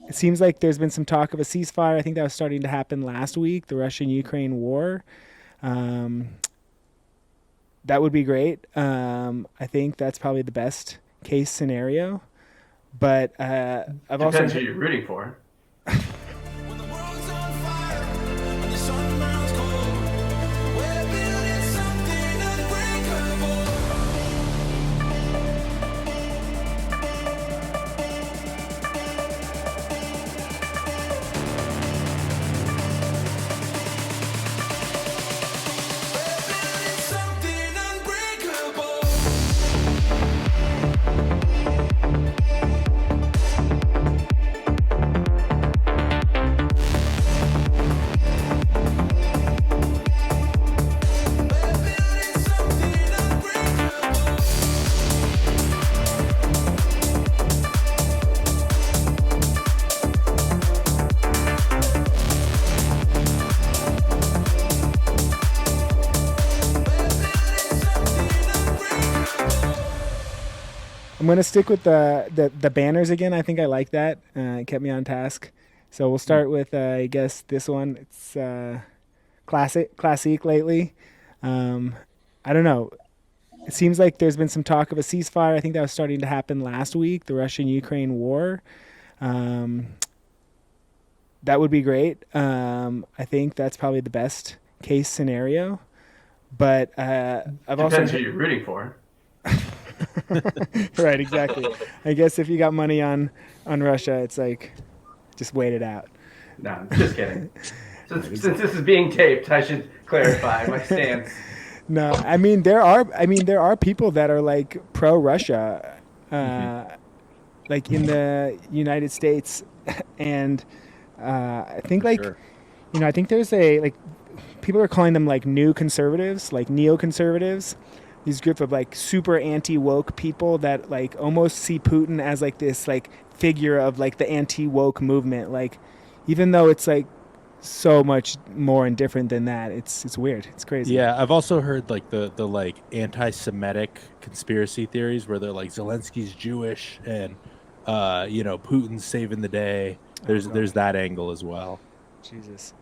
it seems like there's been some talk of a ceasefire. I think that was starting to happen last week, the Russian-Ukraine war. Um, that would be great. I think that's probably the best case scenario. But I've also Depends who you're rooting for. When the world's on fire and the sun burns cold, we're building something unbreakable. We're building something unbreakable. We're building something unbreakable. We're building something unbreakable. I'm gonna stick with the banners again. I think I like that. It kept me on task. So we'll start with I guess this one. It's classic lately. Um, I don't know. It seems like there's been some talk of a ceasefire. I think that was starting to happen last week, the Russian-Ukraine war. Um, that would be great. I think that's probably the best case scenario. But I've also Depends who you're rooting for. right, exactly. I guess if you got money on Russia, it's like just wait it out. No, I'm just kidding. Since this is being taped, I should clarify my stance. No, I mean there are people that are like pro Russia, like in the United States, and I think like Sure. I think there's a like people are calling them like new conservatives, like neoconservatives. These group of like super anti woke people that like almost see Putin as like this like figure of like the anti woke movement. Like even though it's like so much more and different than that, it's weird. It's crazy. Yeah, I've also heard like the like anti-Semitic conspiracy theories where they're like Zelensky's Jewish and Putin's saving the day. Oh There's god, that angle as well. Jesus.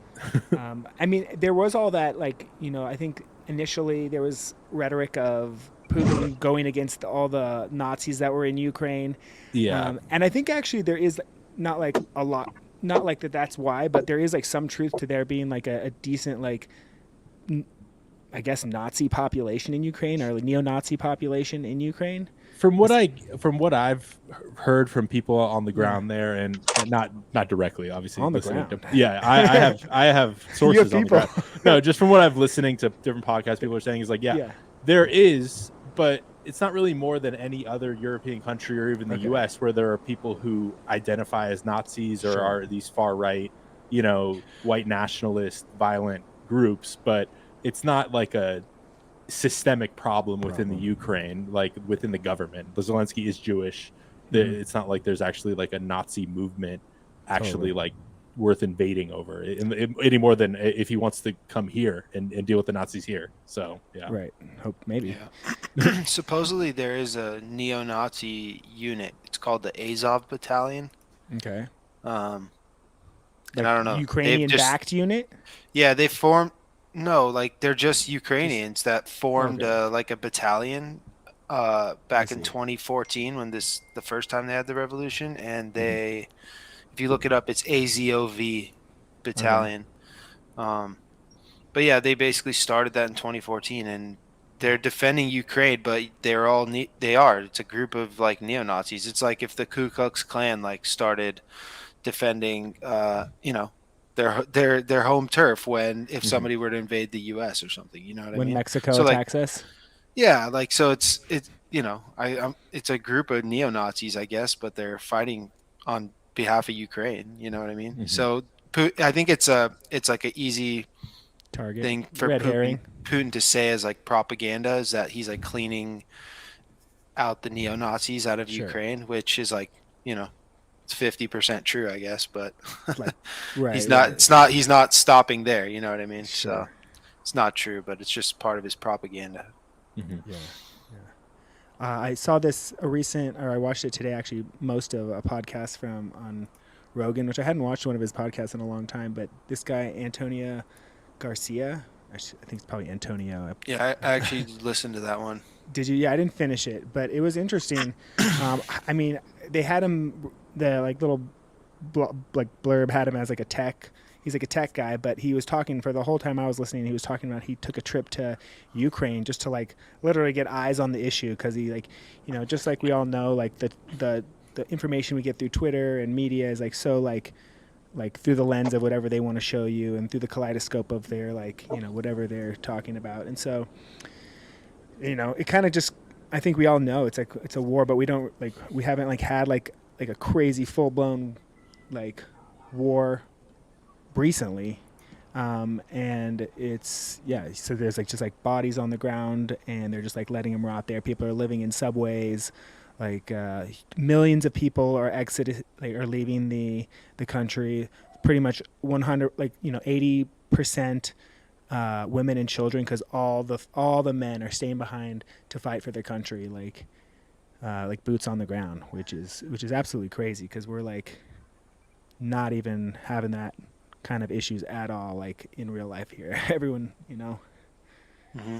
I mean, there was all that like I think initially there was rhetoric of Putin going against all the Nazis that were in Ukraine. Yeah, And I think actually there is not like a lot, not like that. That's why, but there is like some truth to there being like a decent like I guess Nazi population in Ukraine or like neo-Nazi population in Ukraine. from what I've heard from people on the Yeah, ground there, and not directly, obviously on the listening to ground. yeah, I have You have sources on the people. ground. No, just from what I've listening to different podcasts, people are saying is like yeah, Yeah. there is, but it's not really more than any other European country or even the Okay. U.S. where there are people who identify as Nazis or Sure. are these far right, white nationalist, violent groups, but it's not like a systemic problem within the Problem. Ukraine, like within the government. The Zelensky is Jewish. Mhm. It's not like there's actually like a Nazi movement actually Totally. like worth invading over any more than if he wants to come here and deal with the Nazis here. So yeah. Right. Hope maybe. Yeah. Supposedly there is a neo-Nazi unit. It's called the Azov Battalion. Okay. Um, Like and I don't know. Ukrainian backed unit. Yeah, they formed. No, like they're just Ukrainians that formed Okay. like a battalion I back in see. 2014 when the first time they had the revolution, and Mhm. if you look it up, it's AZOV Okay. Battalion. Um, but yeah, they basically started that in 2014, and they're defending Ukraine, but they are. It's a group of like neo Nazis. It's like if the Ku Klux Klan like started defending, their home turf when if Mhm. somebody were to invade the U.S. or something. You know what I When mean? Mexico So like, attacks us. yeah, like so it's it's a group of neo Nazis, I guess, but they're fighting on behalf of Ukraine. You know what I mean? Mhm. So I think it's like an easy Target. thing for Red herring. Putin to say as like propaganda is that he's like cleaning out the neo Nazis out of Sure. Ukraine, which is like it's 50% true, I guess, but Like right. he's not. Right. It's not. He's not stopping there. You know what I mean? So Sure. it's not true, but it's just part of his propaganda. Mhm. Yeah. I saw this a recent, or I watched it today actually. Most of a podcast from on Rogan, which I hadn't watched one of his podcasts in a long time, but this guy Antonio Garcia, I think it's probably Antonio. Yeah, I actually listened to that one. Did you? Yeah, I didn't finish it, but it was interesting. I mean, they had him, the like little blurb had him as like a tech. He's like a tech guy, but he was talking for the whole time I was listening. He was talking about he took a trip to Ukraine just to like literally get eyes on the issue, because he like, you know, just like we all know, like the information we get through Twitter and media is like so like through the lens of whatever they want to show you and through the kaleidoscope of their like, you know, whatever they're talking about. And so, you know, it kind of just, I think we all know it's like it's a war, but we haven't like had like a crazy full blown like war recently. And it's, yeah, so there's like just like bodies on the ground and they're just like letting them rot there. People are living in subways. Like millions of people are leaving the country. Pretty much 100, like, you know, 80% women and children, because all the men are staying behind to fight for their country, like boots on the ground, which is absolutely crazy, because we're like not even having that kind of issues at all, like in real life here. Everyone, you know. Mm-hmm.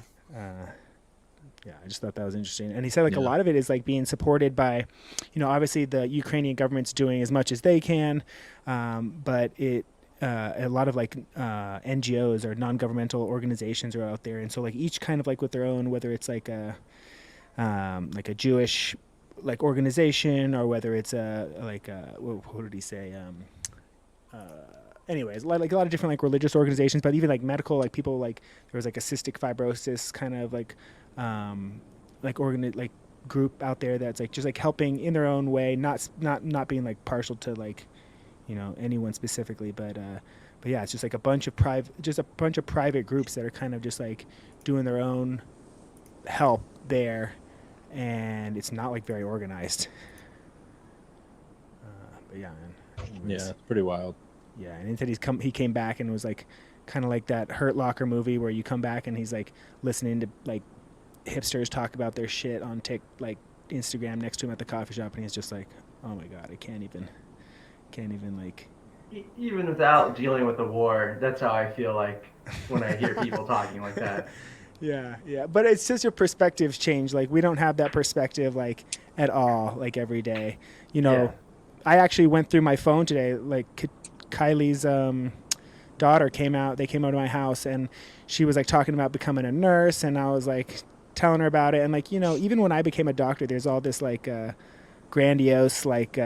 Yeah, I just thought that was interesting. And he said like a lot of it is like being supported by, you know, obviously the Ukrainian government's doing as much as they can, but a lot of like NGOs or non-governmental organizations are out there, and so like each kind of like with their own, whether it's like a Jewish like organization, or whether it's what did he say? Anyways, like a lot of different like religious organizations, but even like medical, like people, like there was like a cystic fibrosis kind of like group out there that's like just like helping in their own way, not being like partial to like, you know, anyone specifically, but yeah, it's just like a bunch of private groups that are kind of just like doing their own help there, and it's not like very organized. But yeah, man. Anyways. Yeah, it's pretty wild. Yeah, and he said he came back and was like kind of like that Hurt Locker movie where you come back and he's like listening to like hipsters talk about their shit on like Instagram next to him at the coffee shop, and he's just like, oh my god, I can't even like. Even without dealing with the war, that's how I feel like when I hear people talking like that. Yeah, but it's just your perspectives change. Like we don't have that perspective like at all, like every day. You know, Yeah. I actually went through my phone today. Like Kylie's daughter came out. They came out to my house, and she was like talking about becoming a nurse, and I was like telling her about it. And like, you know, even when I became a doctor, there's all this like grandiose like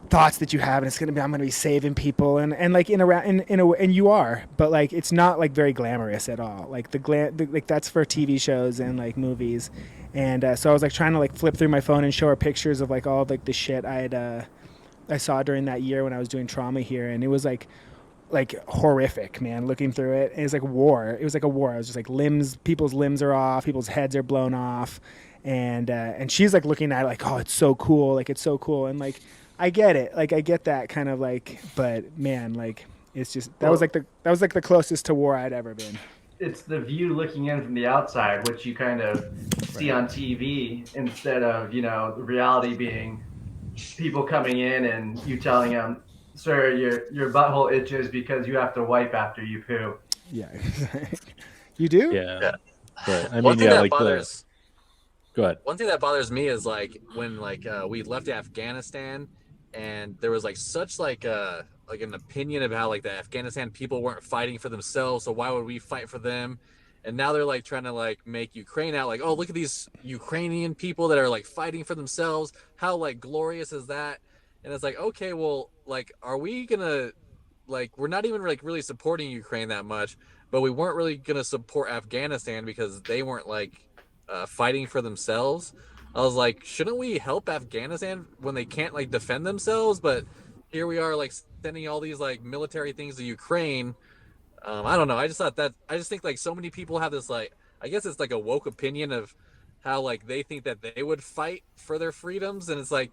thoughts that you have, and it's gonna be, I'm gonna be saving people, and like and you are, but like it's not like very glamorous at all. Like like that's for TV shows and like movies, and so I was like trying to like flip through my phone and show her pictures of like all like the shit I saw during that year when I was doing trauma here, and it was like horrific, man. Looking through it, it was like war. It was like a war. I was just like people's limbs are off, people's heads are blown off, and she's like looking at it like, oh, it's so cool, like it's so cool, and like. I get it. Like I get that kind of like, but man, like it's just that was like the closest to war I'd ever been. It's the view looking in from the outside, which you kind of see on TV, instead of, you know, the reality being people coming in and you telling them, sir, your butthole itches because you have to wipe after you poo. Yeah. You do? Yeah. But I One mean, thing yeah, that like bothers go ahead. One thing that bothers me is like when like we left Afghanistan, and there was like such like an opinion about like the Afghanistan people weren't fighting for themselves, so why would we fight for them? And now they're like trying to like make Ukraine out like, oh, look at these Ukrainian people that are like fighting for themselves. How like glorious is that? And it's like, okay, well, like, are we gonna like, we're not even like really supporting Ukraine that much, but we weren't really gonna support Afghanistan because they weren't like fighting for themselves. I was like, shouldn't we help Afghanistan when they can't like defend themselves? But here we are like sending all these like military things to Ukraine. I don't know. I just think like so many people have this like, I guess it's like a woke opinion of how like they think that they would fight for their freedoms, and it's like,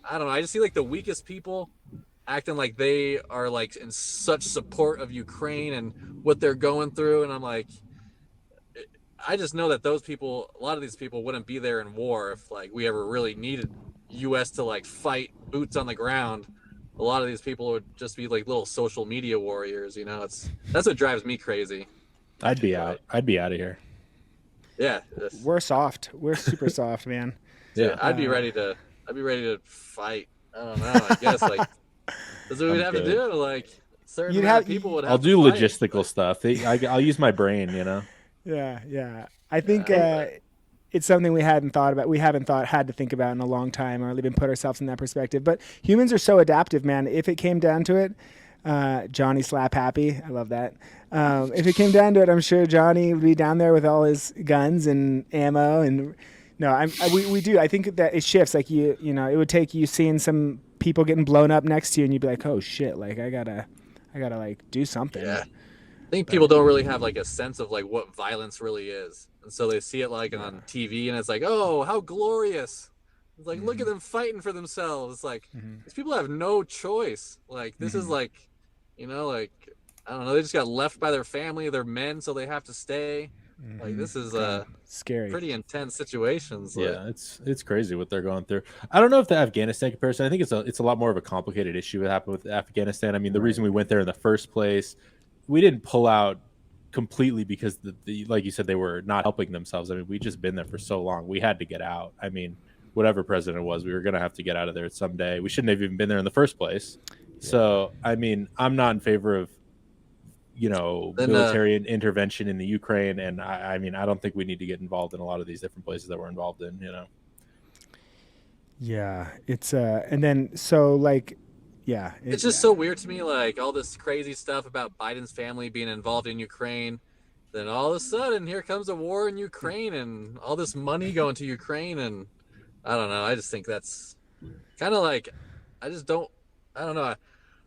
I don't know. I just see like the weakest people acting like they are like in such support of Ukraine and what they're going through, and I'm like, I just know that those people, a lot of these people wouldn't be there in war if like we ever really needed U.S. to like fight boots on the ground. a lot of these people would just be like little social media warriors. That's what drives me crazy. I'd be out. I'd be out of here. Yeah, We're soft. We're super soft, man. yeah. I'd be ready to fight. I don't know. I guess like that's what we'd have good. to do. Like certain You'd amount have- of people would have. I'll to do fight. logistical stuff. I'll use my brain, you know. Yeah. I think it's something we hadn't thought about. We haven't had to think about in a long time, or even put ourselves in that perspective. But humans are so adaptive, man. If it came down to it, Johnny Slap Happy, I love that. If it came down to it, I'm sure Johnny would be down there with all his guns and ammo. And no, we do. I think that it shifts. Like you know, it would take you seeing some people getting blown up next to you, and you'd be like, oh shit, like I gotta like do something. Yeah. I think people don't really have like a sense of like what violence really is, and so they see it like on TV, and it's like, oh, how glorious! It's like, look at them fighting for themselves. It's like these people have no choice. Like this is like, like I don't know, they just got left by their family, their men, so they have to stay. Like this is Scary. pretty intense situations. Yeah, it's crazy what they're going through. I don't know if the Afghanistan comparison. I think it's a lot more of a complicated issue that happened with Afghanistan. I mean, the reason we went there in the first place, we didn't pull out completely because the like you said, they were not helping themselves. I mean, we just been there for so long. We had to get out. I mean, whatever president was, we were going to have to get out of there someday. We shouldn't have even been there in the first place. So, I mean, I'm not in favor of military intervention in the Ukraine, and I mean, I don't think we need to get involved in a lot of these different places that we're involved in. Yeah, it's and then so like, yeah, It's just so weird to me, like all this crazy stuff about Biden's family being involved in Ukraine. Then all of a sudden, here comes a war in Ukraine and all this money going to Ukraine. And I don't know. I just think that's kind of like, I don't know.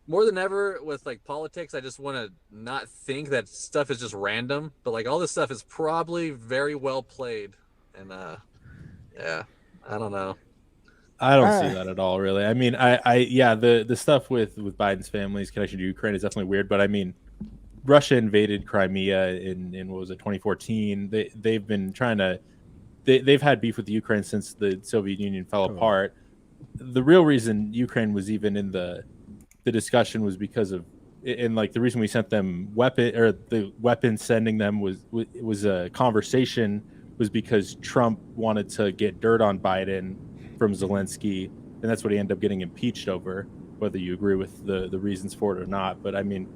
More than ever with like politics, I just want to not think that stuff is just random. But like all this stuff is probably very well played. And yeah, I don't know. I don't see that at all, really. I mean, the stuff with Biden's family's connection to Ukraine is definitely weird, but I mean, Russia invaded Crimea in what was it, 2014. They've been trying to they've had beef with the Ukraine since the Soviet Union fell apart. The real reason Ukraine was even in the discussion was because of, and like the reason we sent them the weapons sending them was a conversation, was because Trump wanted to get dirt on Biden from Zelensky, and that's what he ended up getting impeached over, whether you agree with the reasons for it or not. But I mean,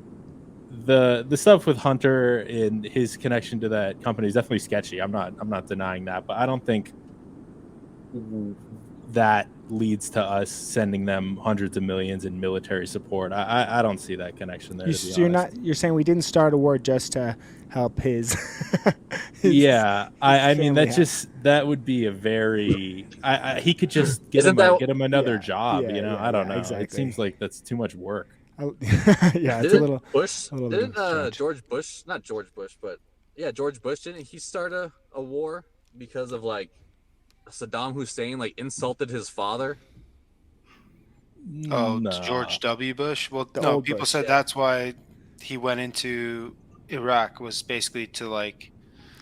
the stuff with Hunter and his connection to that company is definitely sketchy. I'm not denying that, but I don't think that leads to us sending them hundreds of millions in military support. I don't see that connection there. You're saying we didn't start a war just to help his yeah, I mean, family that would be a very he could just get him another job. I don't know. exactly. It seems like that's too much work. Yeah, it's a little Bush, a little didn't strange. George Bush, not George Bush, but yeah, George Bush, didn't he start a war because of like Saddam Hussein like insulted his father? Oh, No. George W. Bush. Well, The no, old people Bush, said yeah. that's why he went into Iraq, was basically to like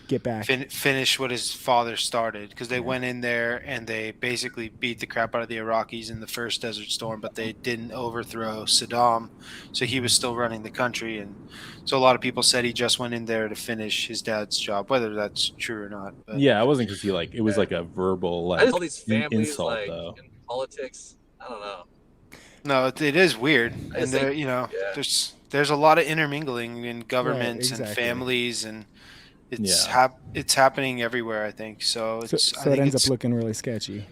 Get back. finish what his father started, because they went in there and they basically beat the crap out of the Iraqis in the first Desert Storm, but they didn't overthrow Saddam, so he was still running the country. And so a lot of people said he just went in there to finish his dad's job, whether that's true or not. But Yeah, it wasn't because it was like a verbal I like just all these families insult like though. in politics. I don't know. no, it is weird, and just there, think- yeah. there's a lot of intermingling in governments and exactly. families, and it's Yeah. it's happening everywhere, I think. So So, it's I so it think ends it's up looking really sketchy.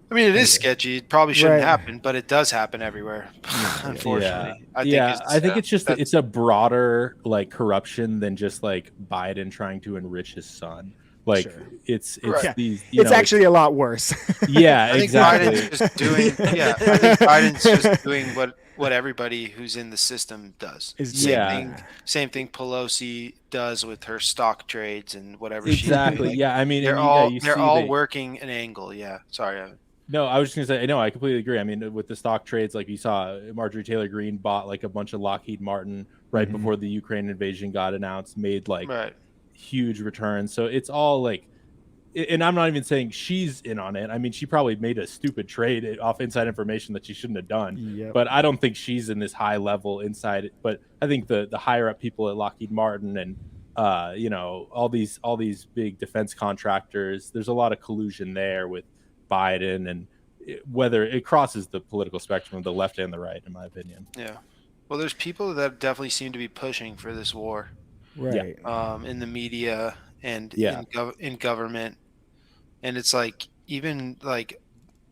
I mean, it is sketchy. It probably shouldn't Right. happen, but it does happen everywhere, unfortunately. I think it's just it's a broader like corruption than just like Biden trying to enrich his son. Like Sure. it's Right. these. It's actually a lot worse. yeah, I think exactly. Biden's just doing. Yeah, I think Biden's just doing what everybody who's in the system does. Is- Same Yeah. thing. Same thing Pelosi does with her stock trades and whatever. She Exactly. like, Yeah, I mean, they're and all you they're see all they- working an angle. Yeah. Sorry. Evan. No, I was just gonna say, no, I completely agree. I mean, with the stock trades, like you saw, Marjorie Taylor Greene bought like a bunch of Lockheed Martin right before the Ukraine invasion got announced, made like Right. huge returns. So it's all like, and I'm not even saying she's in on it. I mean, she probably made a stupid trade off inside information that she shouldn't have done. Yep. But I don't think she's in this high level inside. But I think the higher up people at Lockheed Martin and all these big defense contractors, there's a lot of collusion there with Biden, and whether it crosses the political spectrum of the left and the right, in my opinion. Yeah. Well, there's people that definitely seem to be pushing for this war, Right. in the media and Yeah. in government, and it's like even like,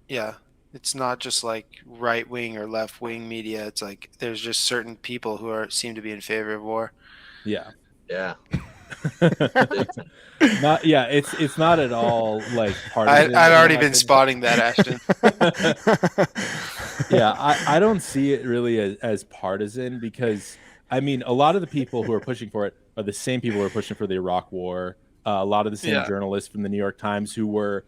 yeah, it's not just like right wing or left wing media. It's like there's just certain people who seem to be in favor of war. Yeah. Yeah. Not yeah, it's not at all like partisan. I'd already in my been opinion. spotting that, Ashton. Yeah, I don't see it really as partisan, because I mean, a lot of the people who are pushing for it are the same people who are pushing for the Iraq War. A lot of the same Yeah. journalists from the New York Times who were,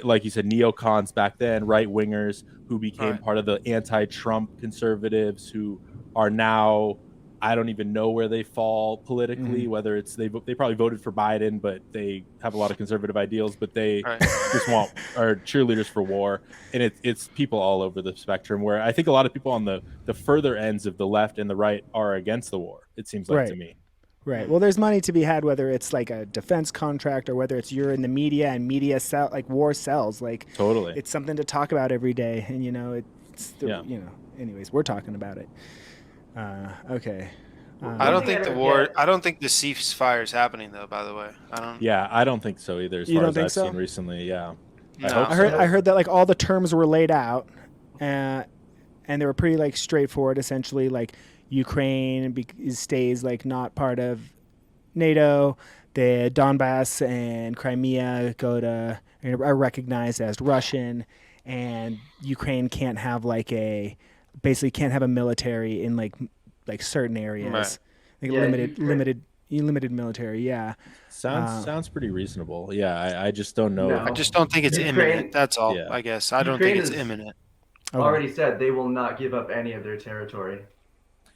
like you said, neocons back then, right wingers who became Right. part of the anti-Trump conservatives who are now, I don't even know where they fall politically. Whether it's they probably voted for Biden, but they have a lot of conservative ideals, but they Right. just are cheerleaders for war. And it's people all over the spectrum, where I think a lot of people on the further ends of the left and the right are against the war, it seems like to Right. me. Right. Well, there's money to be had, whether it's like a defense contract or whether it's you're in the media and media sell, like war sells. Like Totally. it's something to talk about every day, and it's the, Yeah. Anyways, we're talking about it. Okay. I don't thing think I the don't war. get- I don't think the ceasefire is happening though. By the way, I don't. Yeah, I don't think so either, as You far don't as think I've so? seen recently. Yeah. No. hope I heard that like all the terms were laid out, and they were pretty like straightforward. Essentially, like Ukraine stays like not part of NATO. The Donbass and Crimea are recognized as Russian, and Ukraine can't have basically can't have a military in like certain areas, Right. like Yeah, limited military. Yeah. Sounds pretty reasonable. Yeah, I just don't know. No. I just don't think it's Ukraine- imminent. That's all. Yeah. I guess I don't Ukraine think it's is- imminent. Okay. Already said they will not give up any of their territory.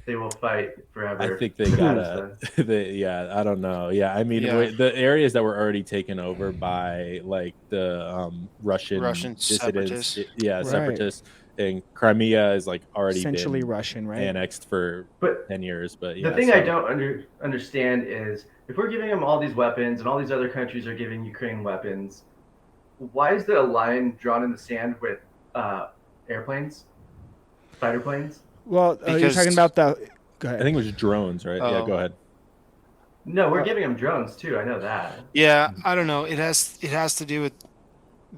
They will fight forever. I think they gotta. I don't know. Yeah, I mean, Yeah. the areas that were already taken over by like the Russian dissidents, separatists. Right. separatists, and Crimea is like already Essentially been Russian, right? annexed for But 10 years. But yeah, the thing so- I don't understand is if we're giving them all these weapons and all these other countries are giving Ukraine weapons, why is there a line drawn in the sand with airplanes, fighter planes? Well, you're Because- talking about the. Go ahead. I think it was drones, right? Yeah, Oh. go ahead. No, we're giving them drones too. I know that. Yeah, I don't know. It has to do with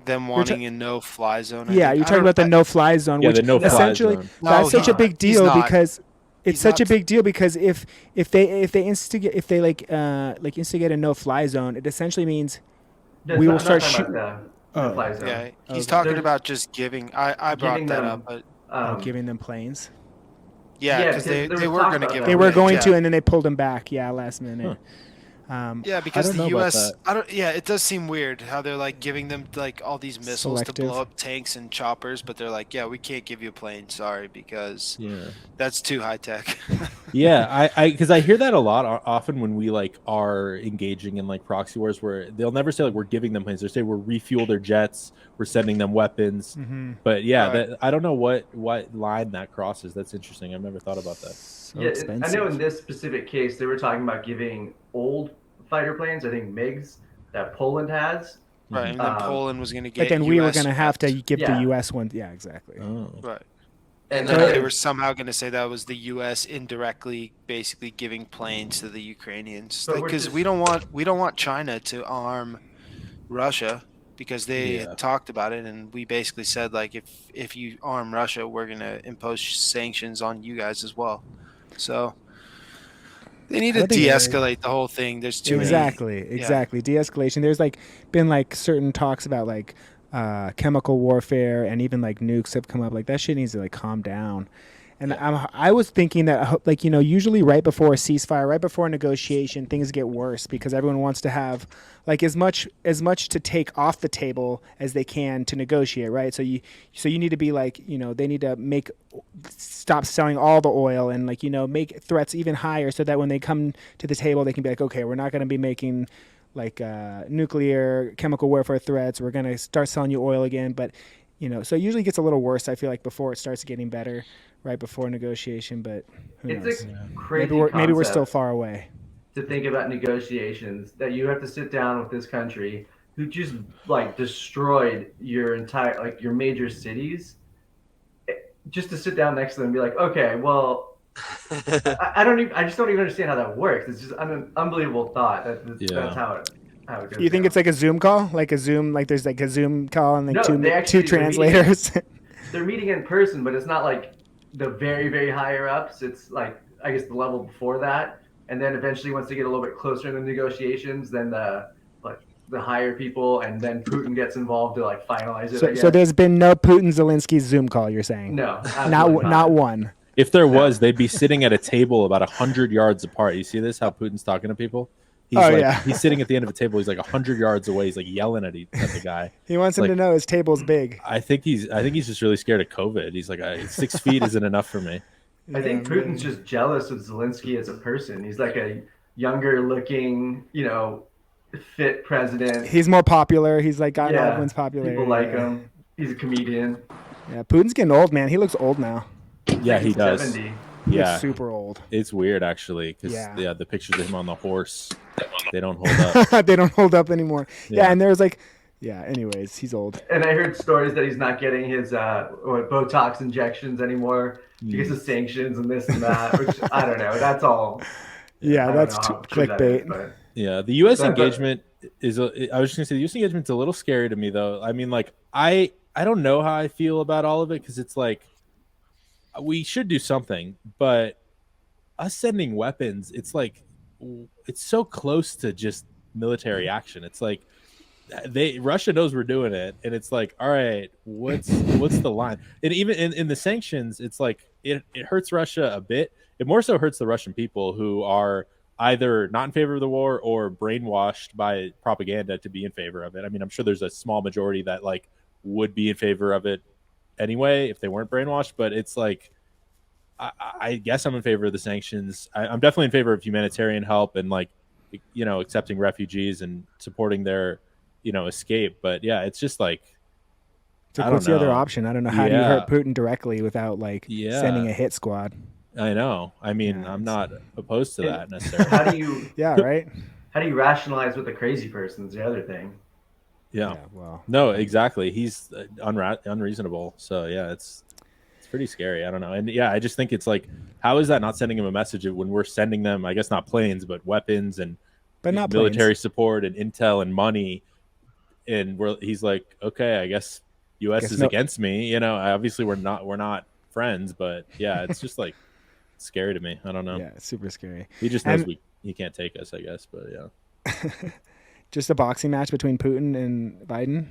them wanting a no-fly zone. I Yeah, think. you're I talking don't- about the no-fly zone, Yeah, which the no-fly essentially zone. No, that's such a he's big not. deal He's not. because it's He's such a not. big deal because if they instigate a no-fly zone, it essentially means No, We it's will not- I'm not start talking about the Oh. no-fly zone. Yeah, he's Okay. talking There's- about just giving. I brought Giving that them- up, but giving them planes. yeah, Yeah, because because they, there they was were talk going to about give. that. They them were planes, going yeah. to, and then they pulled them back. Yeah, last minute. Yeah, I because don't the know about U.S. that. I don't. Yeah, it does seem weird how they're like giving them like all these missiles Selective. to blow up tanks and choppers, but they're like, yeah, we can't give you a plane, sorry, because Yeah. that's too high tech. Yeah, I because I hear that a lot often when we like are engaging in like proxy wars, where they'll never say like we're giving them planes. They say we're refuel their jets, we're sending them weapons. Mm-hmm. But yeah, Right. that I don't know what line that crosses. That's interesting. I've never thought about that. So Yeah, expensive. I know in this specific case they were talking about giving old fighter planes. I think MiGs that Poland has. Right, and then Um, Poland was going to get. But then we were US going to have to give Yeah. the U.S. one. Yeah, exactly. Oh. Right. And And So- then they were somehow going to say that was the U.S. indirectly, basically giving planes to the Ukrainians, But we're because just- we don't want China to arm Russia, because they Yeah. had talked about it, and we basically said like if you arm Russia, we're going to impose sanctions on you guys as well. So they need I to think they- de-escalate the whole thing. There's too Exactly. De-escalation. There's like been like certain talks about like chemical warfare, and even like nukes have come up. Like that shit needs to like calm down. And I was thinking that like usually right before a ceasefire, right before a negotiation, things get worse because everyone wants to have like as much to take off the table as they can to negotiate, right? So you need to be like they need to stop selling all the oil and like make threats even higher so that when they come to the table they can be like, okay, we're not going to be making like nuclear, chemical warfare threats. We're gonna start selling you oil again, but so it usually gets a little worse. I feel like before it starts getting better, right before negotiation. But who It's knows? a crazy Maybe we're still concept far away. to think about negotiations that you have to sit down with this country who just like destroyed your entire like your major cities just to sit down next to them and be like, okay, well, I don't even I just don't even understand how that works. It's just an unbelievable thought that's how it goes. You think down. it's like a Zoom call, like there's like a Zoom call and like No, two they actually- translators. They're meeting in person, but it's not like the very, very higher ups. It's like I guess the level before that, and then eventually once they get a little bit closer in the negotiations, then the higher people, and then Putin gets involved to like finalize it. I guess. So there's been no Putin Zelensky Zoom call. You're saying no, not absolutely one. If there was, they'd be sitting at a table about 100 yards apart. You see this? How Putin's talking to people? He's sitting at the end of a table. He's like 100 yards away. He's like yelling at the guy. He wants him to know his table's big. I think he's just really scared of COVID. He's like 6 feet isn't enough for me. I think Putin's just jealous of Zelensky as a person. He's like a younger looking, fit president. He's more popular. He's like got everyone's popular. People like him. He's a comedian. Yeah, Putin's getting old, man. He looks old now. Yeah, he does. 70. He Yeah, looks super old. it's weird actually because Yeah. the pictures of him on the horse, they don't hold up. They don't hold up anymore. Yeah, Yeah. and there was like, anyways, he's old. And I heard stories that he's not getting his Botox injections anymore because of sanctions and this and that, which I don't know. That's all. Yeah, I don't that's know how true that is, clickbait. but- Yeah, the U.S. But- engagement is. I was just gonna say the U.S. engagement's a little scary to me, though. I mean, like I don't know how I feel about all of it because it's like we should do something, but us sending weapons, it's like it's so close to just military action. It's like Russia knows we're doing it, and it's like, all right, what's the line? And even in the sanctions, it's like it hurts Russia a bit. It more so hurts the Russian people who are either not in favor of the war or brainwashed by propaganda to be in favor of it. I mean, I'm sure there's a small majority that like would be in favor of it anyway if they weren't brainwashed, but it's like I guess I'm in favor of the sanctions. I'm definitely in favor of humanitarian help and like accepting refugees and supporting their escape. But yeah, it's just like So I what's don't the other know. option? I don't know. How do you Yeah. hurt Putin directly without like sending a hit squad? I know. I mean, Yeah, I'm it's- not opposed to that necessarily. How do you Yeah, right. rationalize with the crazy person? Is the other thing. Yeah. Well, No, exactly. He's unreasonable. So yeah, it's pretty scary. I don't know. And yeah, I just think it's like, how is that not sending him a message when we're sending them, I guess not planes, but weapons and but not military planes. support and intel and money. And he's like, okay, I guess U.S. Guess is no- against me. Obviously we're not friends, but yeah, it's just like scary to me. I don't know. Yeah, it's super scary. He just knows And- he can't take us, I guess. But yeah. Just a boxing match between Putin and Biden.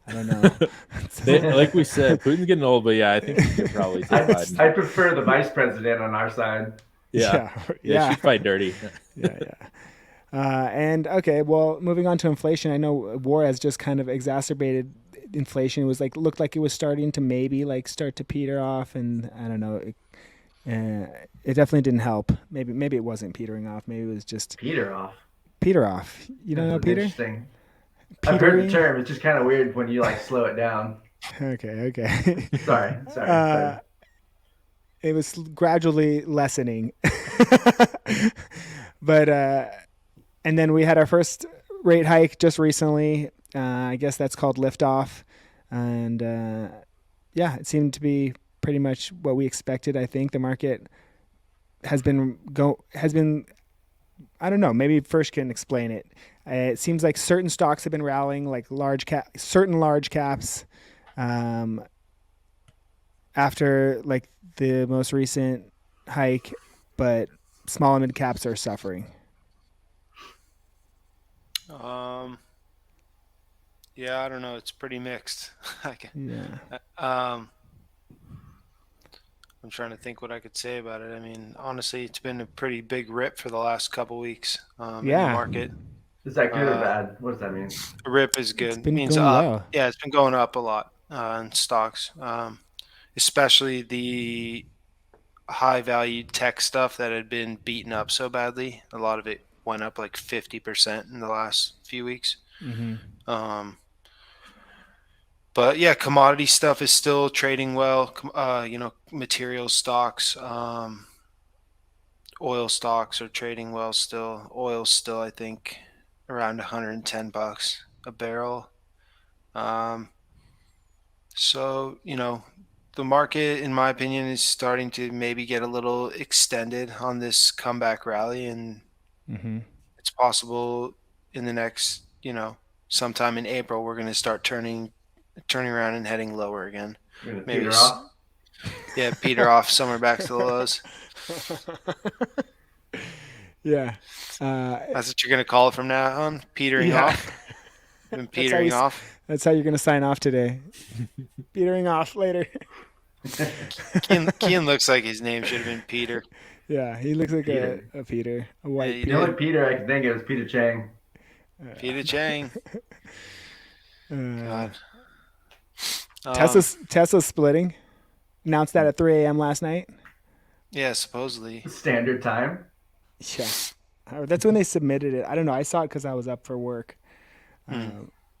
I don't know. Like we said, Putin's getting old, but yeah, I think he could probably take Biden. I prefer the vice president on our side. Yeah, yeah. she'd fight dirty. yeah. And okay, well, moving on to inflation. I know war has just kind of exacerbated inflation. It was like looked like it was starting to maybe like start to peter off, and I don't know. It definitely didn't help. Maybe it wasn't petering off. Maybe it was just Peter off. peter off. You don't know That's Peter? Interesting. I've heard Petering? the term. It's just kind of weird when you like slow it down. Okay. Sorry. It was gradually lessening, but and then we had our first rate hike just recently. I guess that's called liftoff, and it seemed to be pretty much what we expected. I think the market has been I don't know. Maybe First can explain it. It seems like certain stocks have been rallying, like certain large caps, after like the most recent hike, but small and mid caps are suffering. Yeah, I don't know. It's pretty mixed. Yeah. I'm trying to think what I could say about it. I mean, honestly, it's been a pretty big rip for the last couple weeks in the Yeah. market. Is that good or bad? What does that mean? A rip is good. It's been Means going up. well. Yeah, it's been going up a lot in stocks, especially the high value tech stuff that had been beaten up so badly. A lot of it went up like 50% in the last few weeks. But yeah, commodity stuff is still trading well. Material stocks, oil stocks are trading well still. Oil's still, I think, around $110 a barrel. So, the market, in my opinion, is starting to maybe get a little extended on this comeback rally, and it's possible in the next, sometime in April, we're going to start turning around and heading lower again. You're gonna Maybe peter off? Yeah, peter off, somewhere back to the lows. Yeah. That's what you're going to call it from now on? Petering Yeah. off? Been That's how petering you s- off? That's how you're going to sign off today. Petering off later. Kean looks like his name should have been Peter. Yeah, he looks like Peter. a Peter, a white Yeah, The only Peter I could think of is Peter Chang. Peter Chang. Uh, God. Tesla's splitting. Announced that at 3 a.m. last night. Yeah, supposedly. Standard time. Yeah. That's when they submitted it. I don't know. I saw it because I was up for work.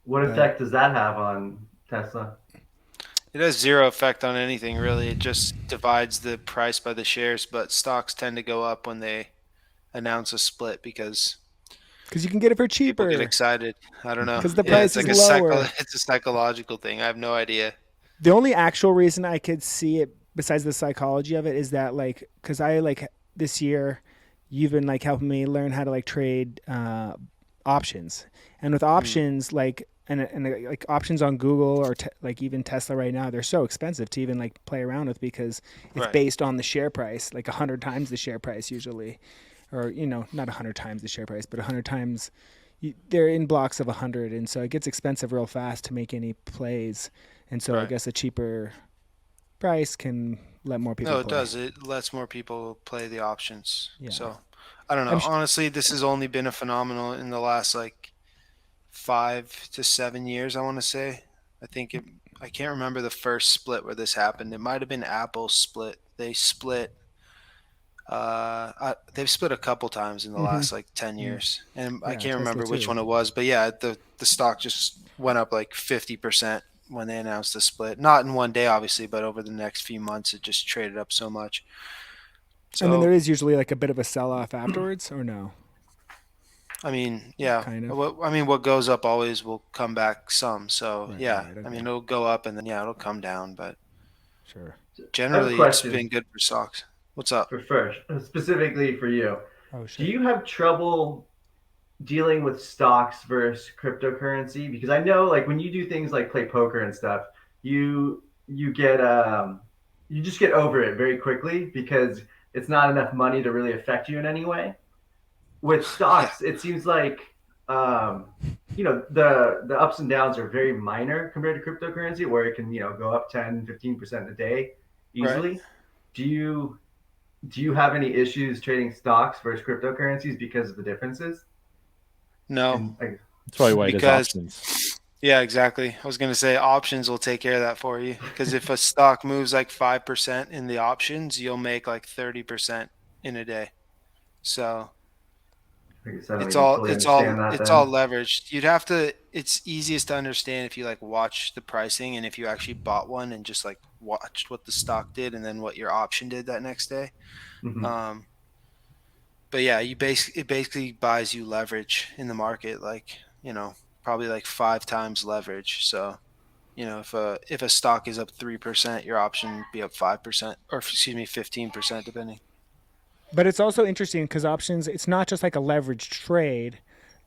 What effect does that have on Tesla? It has zero effect on anything, really. It just divides the price by the shares, but stocks tend to go up when they announce a split because Because you can get it for people cheaper. get excited. I don't know. 'Cause the price it's is like lower. it's a psychological thing. I have no idea. The only actual reason I could see it, besides the psychology of it, is that because I this year, you've been helping me learn how to trade options, and with options and options on Google or even Tesla right now, they're so expensive to even play around with because it's Right. based on the share price, 100 times the share price usually, or not 100 times the share price, but 100 times. They're in blocks of 100, and so it gets expensive real fast to make any plays. And so I Right. guess a cheaper price can let more people No, it play. does. It lets more people play the options. Yeah. So I don't know. I'm sh- Honestly, this has only been a phenomenal in the last 5 to 7 years, I want to say. I can't remember the first split where this happened. It might have been Apple's split. They've split a couple times in the last 10 years, and I Yeah, can't remember Tesla which too. one it was. But yeah, the stock just went up 50% when they announced the split. Not in one day, obviously, but over the next few months, it just traded up so much. So And then there is usually a bit of a sell-off afterwards, or no? I mean, yeah. Kind of. What goes up always will come back some. So Right, yeah, right, I okay. mean, it'll go up and then it'll come down, but Sure. generally it's question. been good for stocks. What's up? For first, specifically for you. Oh Do shit. you have trouble dealing with stocks versus cryptocurrency? Because I know when you do things like play poker and stuff, you get you just get over it very quickly because it's not enough money to really affect you in any way. With stocks, it seems like the ups and downs are very minor compared to cryptocurrency, where it can go up 10-15% a day easily. Do you have any issues trading stocks versus cryptocurrencies because of the differences? No. And, That's probably why it does Because- options. Yeah, exactly. I was going to say options will take care of that for you because if a stock moves 5% in the options, you'll make 30% in a day. So I guess I don't it's even all fully it's all understand that it's then. all leveraged. You'd have to. It's easiest to understand if you watch the pricing and if you actually bought one and just watched what the stock did and then what your option did that next day. Mhm. But yeah, it basically buys you leverage in the market, probably 5 times leverage. So, if a stock is up 3%, your option would be up 5%, or excuse me, 15%, depending. But it's also interesting because options, it's not just a leveraged trade.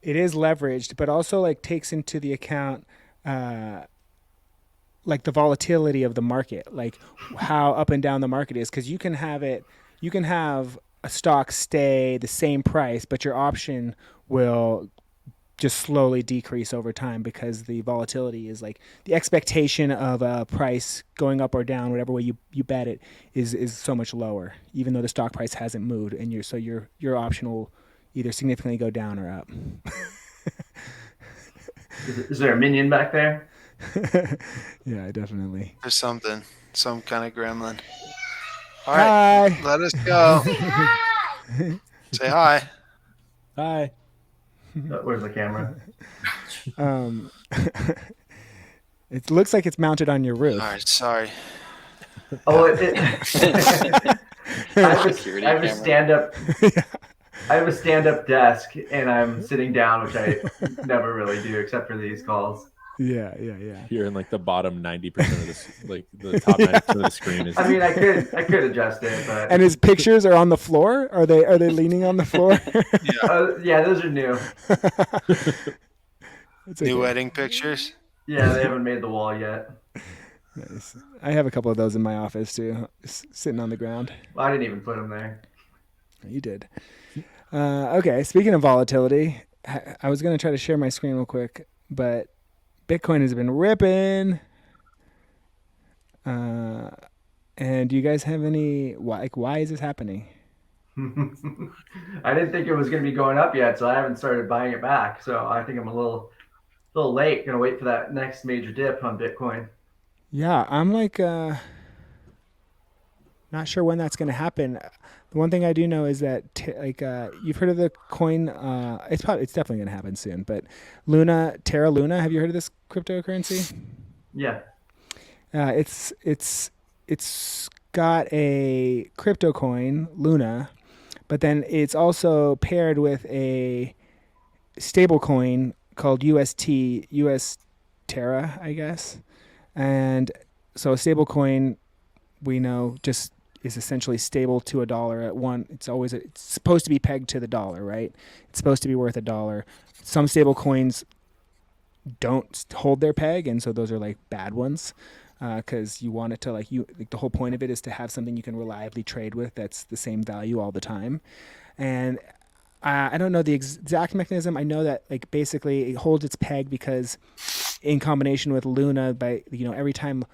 It is leveraged, but also takes into the account the volatility of the market, how up and down the market is. Because you can have a stock stay the same price, but your option will just slowly decrease over time because the volatility is the expectation of a price going up or down, whatever way you bet it, is so much lower, even though the stock price hasn't moved, and your option will either significantly go down or up. Is there a minion back there? Yeah, definitely. Or something, some kind of gremlin. All right, Hi. let us go. Say hi. Hi. Where's the camera? Um, it looks like it's mounted on your roof. All right, sorry. Oh, I have Security I have a camera. stand-up. Yeah. I have a stand-up desk, and I'm sitting down, which I never really do, except for these calls. Yeah. You're in like the bottom 90% of this, like the top 90% of the screen is. I mean, I could adjust it, but And his pictures are on the floor. Are they leaning on the floor? yeah, those are new. It's New okay. wedding pictures. Yeah, they haven't made the wall yet. Nice. I have a couple of those in my office too, sitting on the ground. Well, I didn't even put them there. You did. Okay. Speaking of volatility, I was going to try to share my screen real quick, but Bitcoin has been ripping. And do you guys have any why is this happening? I didn't think it was going to be going up yet, so I haven't started buying it back. So I think I'm a little late. Gonna wait for that next major dip on Bitcoin. Yeah, I'm like not sure when that's going to happen. The one thing I do know is that you've heard of the coin. It's definitely going to happen soon. But Terra Luna. Have you heard of this cryptocurrency? Yeah. It's got a crypto coin, Luna, but then it's also paired with a stable coin called UST, US Terra, I guess. And so a stable coin, we know, just is essentially stable to a dollar at one. It's supposed to be pegged to the dollar, right? It's supposed to be worth $1. Some stable coins don't hold their peg, and so those are like bad ones. Because you want it to the whole point of it is to have something you can reliably trade with that's the same value all the time. And I don't know the exact mechanism. I know that like basically it holds its peg because in combination with Luna, every time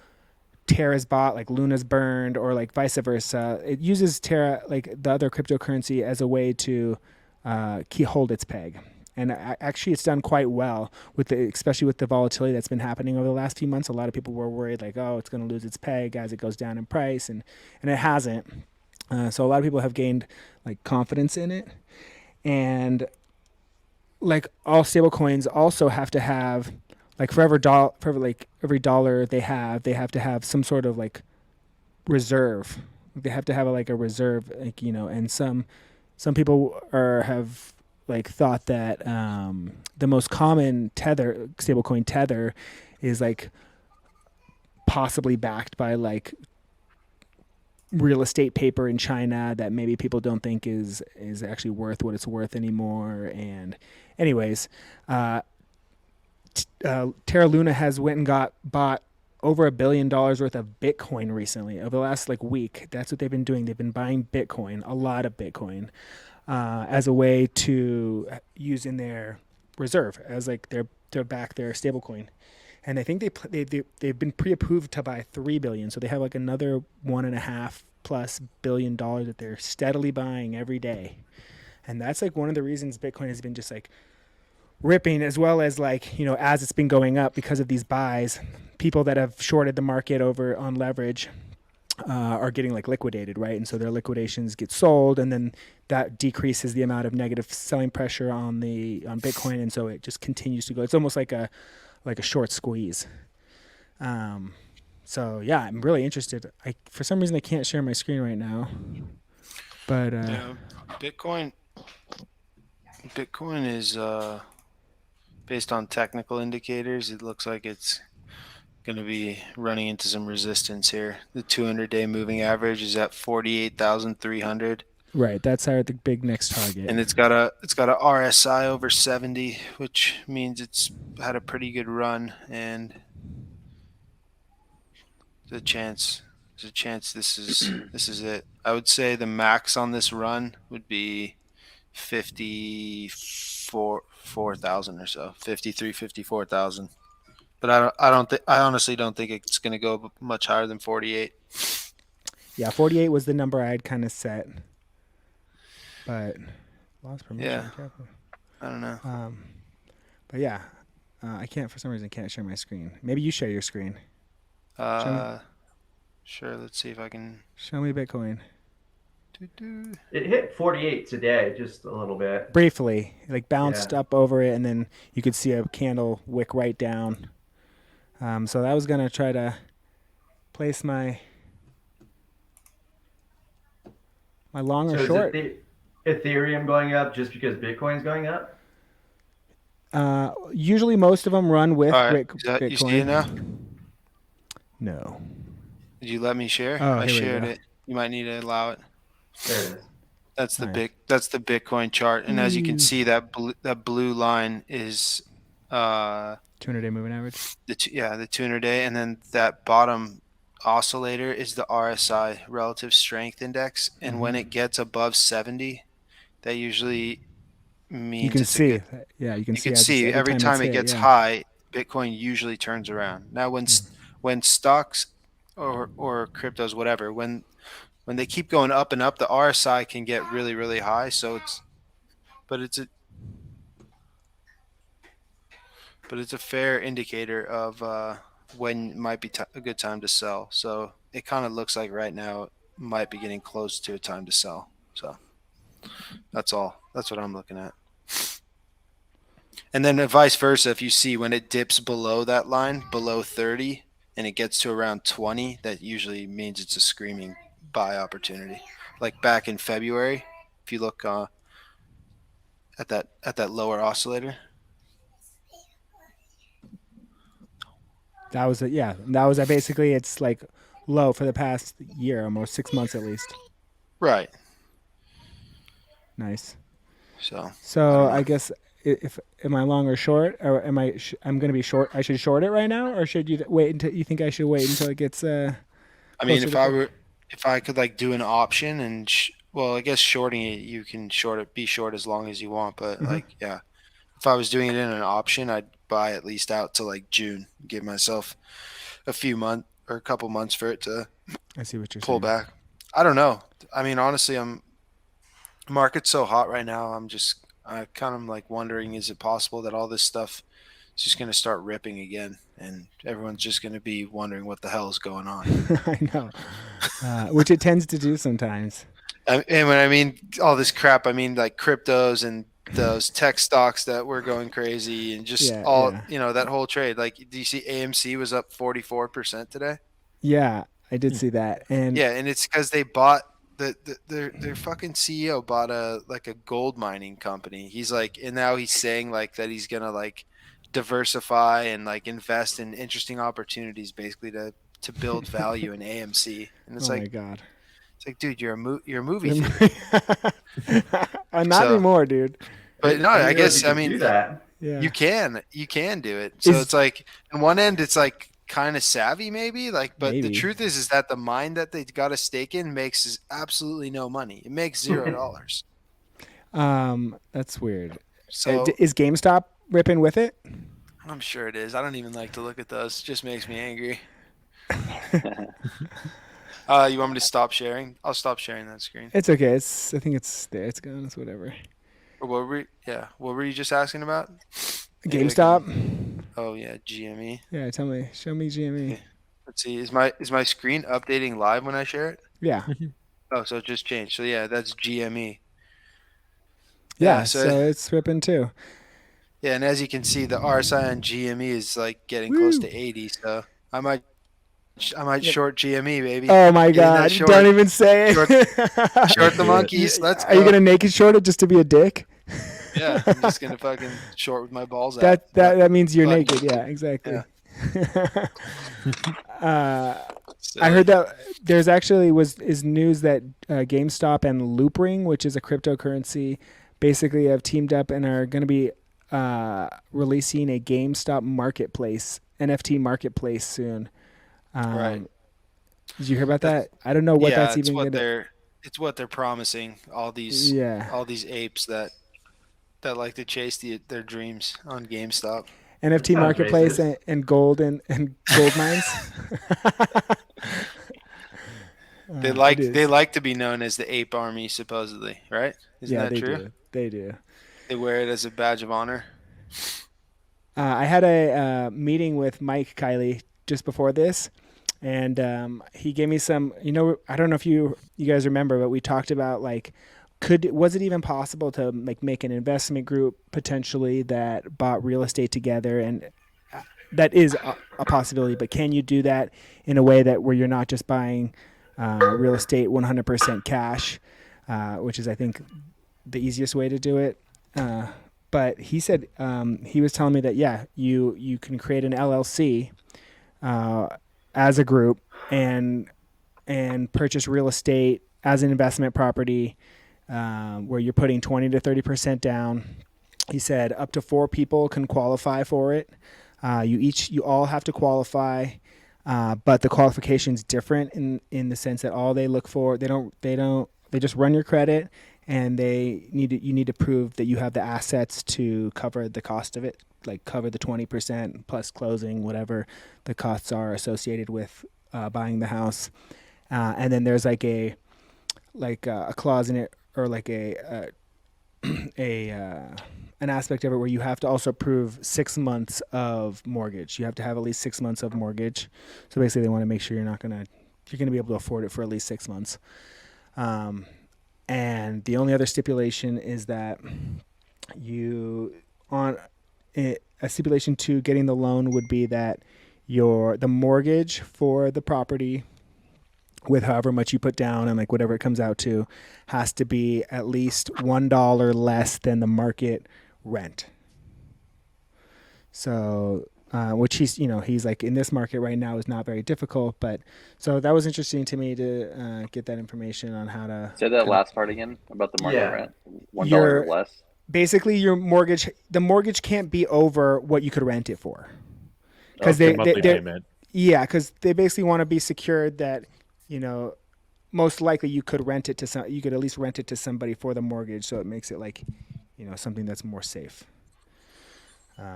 Terra's bought, like Luna's burned, or like vice versa, it uses Terra, like the other cryptocurrency, as a way to hold its peg. And actually, it's done quite well especially with the volatility that's been happening over the last few months. A lot of people were worried, like, oh, it's going to lose its peg as it goes down in price, and it hasn't. So a lot of people have gained like confidence in it, and like all stable coins also have to have like for every dollar they have to have some sort of like reserve. They have to have a reserve, and some people have like thought that the most common stablecoin Tether is like possibly backed by like real estate paper in China that maybe people don't think is actually worth what it's worth anymore. And anyways, Terra Luna has went and bought over $1 billion worth of Bitcoin recently over the last week. That's what they've been doing. They've been buying Bitcoin, a lot of Bitcoin, as a way to use in their reserve as their back their stable coin. And I think they've been pre-approved to buy $3 billion, so they have another $1.5+ billion that they're steadily buying every day. And that's one of the reasons Bitcoin has been just ripping, as well as as it's been going up because of these buys. People that have shorted the market over on leverage are getting liquidated, right? And so their liquidations get sold, and then that decreases the amount of negative selling pressure on Bitcoin, and so it just continues to go. It's almost like a short squeeze. So yeah, I'm really interested. For some reason I can't share my screen right now, but Bitcoin is based on technical indicators. It looks like it's going to be running into some resistance here. The 200-day moving average is at 48,300. Right, that's the big next target. And it's got a RSI over 70, which means it's had a pretty good run, and there's a chance this is it. I would say the max on this run would be 54,000 or so, 54,000. But I honestly don't think it's going to go much higher than 48. Yeah, 48 was the number I had kind of set. But lost permission. Yeah. I don't know. But yeah, I can't, for some reason, can't share my screen. Maybe you share your screen. Sure. Let's see if I can Show me Bitcoin. do It hit 48 today, just a little bit. Briefly, like bounced Yeah. up over it, and then you could see a candle wick right down. So I was gonna try to place my long So or is short. it the Ethereum going up just because Bitcoin's going up? Usually, most of them run with All right, you see it now? Bitcoin. No. Did you let me share? Oh, I here we shared go. it. You might need to allow it. There it is. That's the All right. That's the Bitcoin chart, and as you can Ooh. see, that blue line is 200-day moving average. the 200 day, and then that bottom oscillator is the RSI, relative strength index, and when it gets above 70, that usually means You can it's a see. good. Yeah, you can You see. can as see every it's time it hit, gets yeah. high, Bitcoin usually turns around. Now, when stocks or cryptos, whatever, when they keep going up and up, the RSI can get really, really high. So but it's a fair indicator of when might be a good time to sell. So it kind of looks like right now it might be getting close to a time to sell. So that's all. That's what I'm looking at. And then vice versa, if you see when it dips below that line, below 30, and it gets to around 20, that usually means it's a screaming buy opportunity. Like back in February, if you look at that lower oscillator. That was it. Yeah, that was basically it's like low for the past year, almost 6 months at least. Right. Nice. So So know. I guess if am I long or short, or am I? I'm going to be short. I should short it right now, or should you wait until you think I should wait until it gets? I mean, closer to- if I could like do an option and well, I guess shorting it, you can be short as long as you want, but like yeah, if I was doing it in an option, I'd buy at least out to like June, give myself a few months or a couple months for it to I see what you're pull saying. back. I don't know. I mean, honestly, market's so hot right now. I kind of like wondering, is it possible that all this stuff is just going to start ripping again, and everyone's just going to be wondering what the hell is going on? I know, which it tends to do sometimes. And when I mean all this crap, I mean like cryptos and those tech stocks that were going crazy, and just that whole trade. Like, do you see AMC was up 44% today? Yeah, I did see that, and Yeah, and it's because they bought their fucking CEO bought a gold mining company. He's like, and now he's saying like that he's gonna like diversify and like invest in interesting opportunities, basically to build value in AMC. And it's oh my like, god, it's like, dude, you're a movie theater. not anymore, dude. But no, I didn't realize guess you I could mean do that. Yeah, you can do it. So Is- it's like on one end it's like kind of savvy maybe, like, but the Maybe. truth is that the mine that they got a stake in makes absolutely no money. It makes $0. That's weird. So Is GameStop ripping with it? I'm sure it is. I don't even like to look at those. It just makes me angry. You want me to stop sharing? I'll stop sharing that screen. It's okay. I think it's there. It's gone. It's whatever. Or what were you just asking about? Maybe I GameStop. Oh yeah, GME. Yeah, show me GME. Okay. Let's see. Is my screen updating live when I share it? Yeah, Oh, so it just changed. So yeah, that's GME. yeah. so- So it's ripping too. Yeah, and as you can see, the RSI on GME is like getting close to 80. So I might short GME, baby. Oh my Get in that god! short. Don't even say it. Short the monkeys. Let's go. Are you gonna naked short it just to be a dick? Yeah, I'm just gonna fucking short with my balls out. That means you're But- naked. Yeah, exactly. So, I heard that there's actually is news that GameStop and Loopring, which is a cryptocurrency, basically have teamed up and are going to be releasing a GameStop marketplace, NFT marketplace soon. Right. Did you hear about that? I don't know what that's it's even what going to. it's what they're promising. All these apes that like to chase their dreams on GameStop. NFT Sounds marketplace racist. and gold and gold mines. They It is. like to be known as the ape army, supposedly, right? Isn't Yeah, that they true? do. They do. They wear it as a badge of honor. I had a meeting with Mike Kiley just before this, and he gave me some. I don't know if you guys remember, but we talked about like, was it even possible to like make an investment group potentially that bought real estate together, and that is a possibility. But can you do that in a way that where you're not just buying real estate 100% cash, which is I think the easiest way to do it. But he said he was telling me that you can create an LLC as a group and purchase real estate as an investment property where you're putting 20 to 30% down. He said up to 4 people can qualify for it. You all have to qualify, but the qualification's different in the sense that all they look for, they just run your credit, and you need to prove that you have the assets to cover the cost of it, like cover the 20% plus closing, whatever the costs are associated with buying the house. And then there's like a clause in it, or like an aspect of it where you have to also prove 6 months of mortgage. You have to have at least 6 months of mortgage. So basically, they want to make sure you're going to be able to afford it for at least 6 months. And the only other stipulation is that a stipulation to getting the loan would be that the mortgage for the property, with however much you put down and like whatever it comes out to, has to be at least $1 less than the market rent. So, which he's like, in this market right now is not very difficult, but so that was interesting to me to get that information on how to Say that last part again about the market Yeah. rent. $1 less. basically the mortgage can't be over what you could rent it for. Because The monthly payment. Yeah, because they basically want to be secured that, most likely you could at least rent it to somebody for the mortgage, so it makes it like, something that's more safe.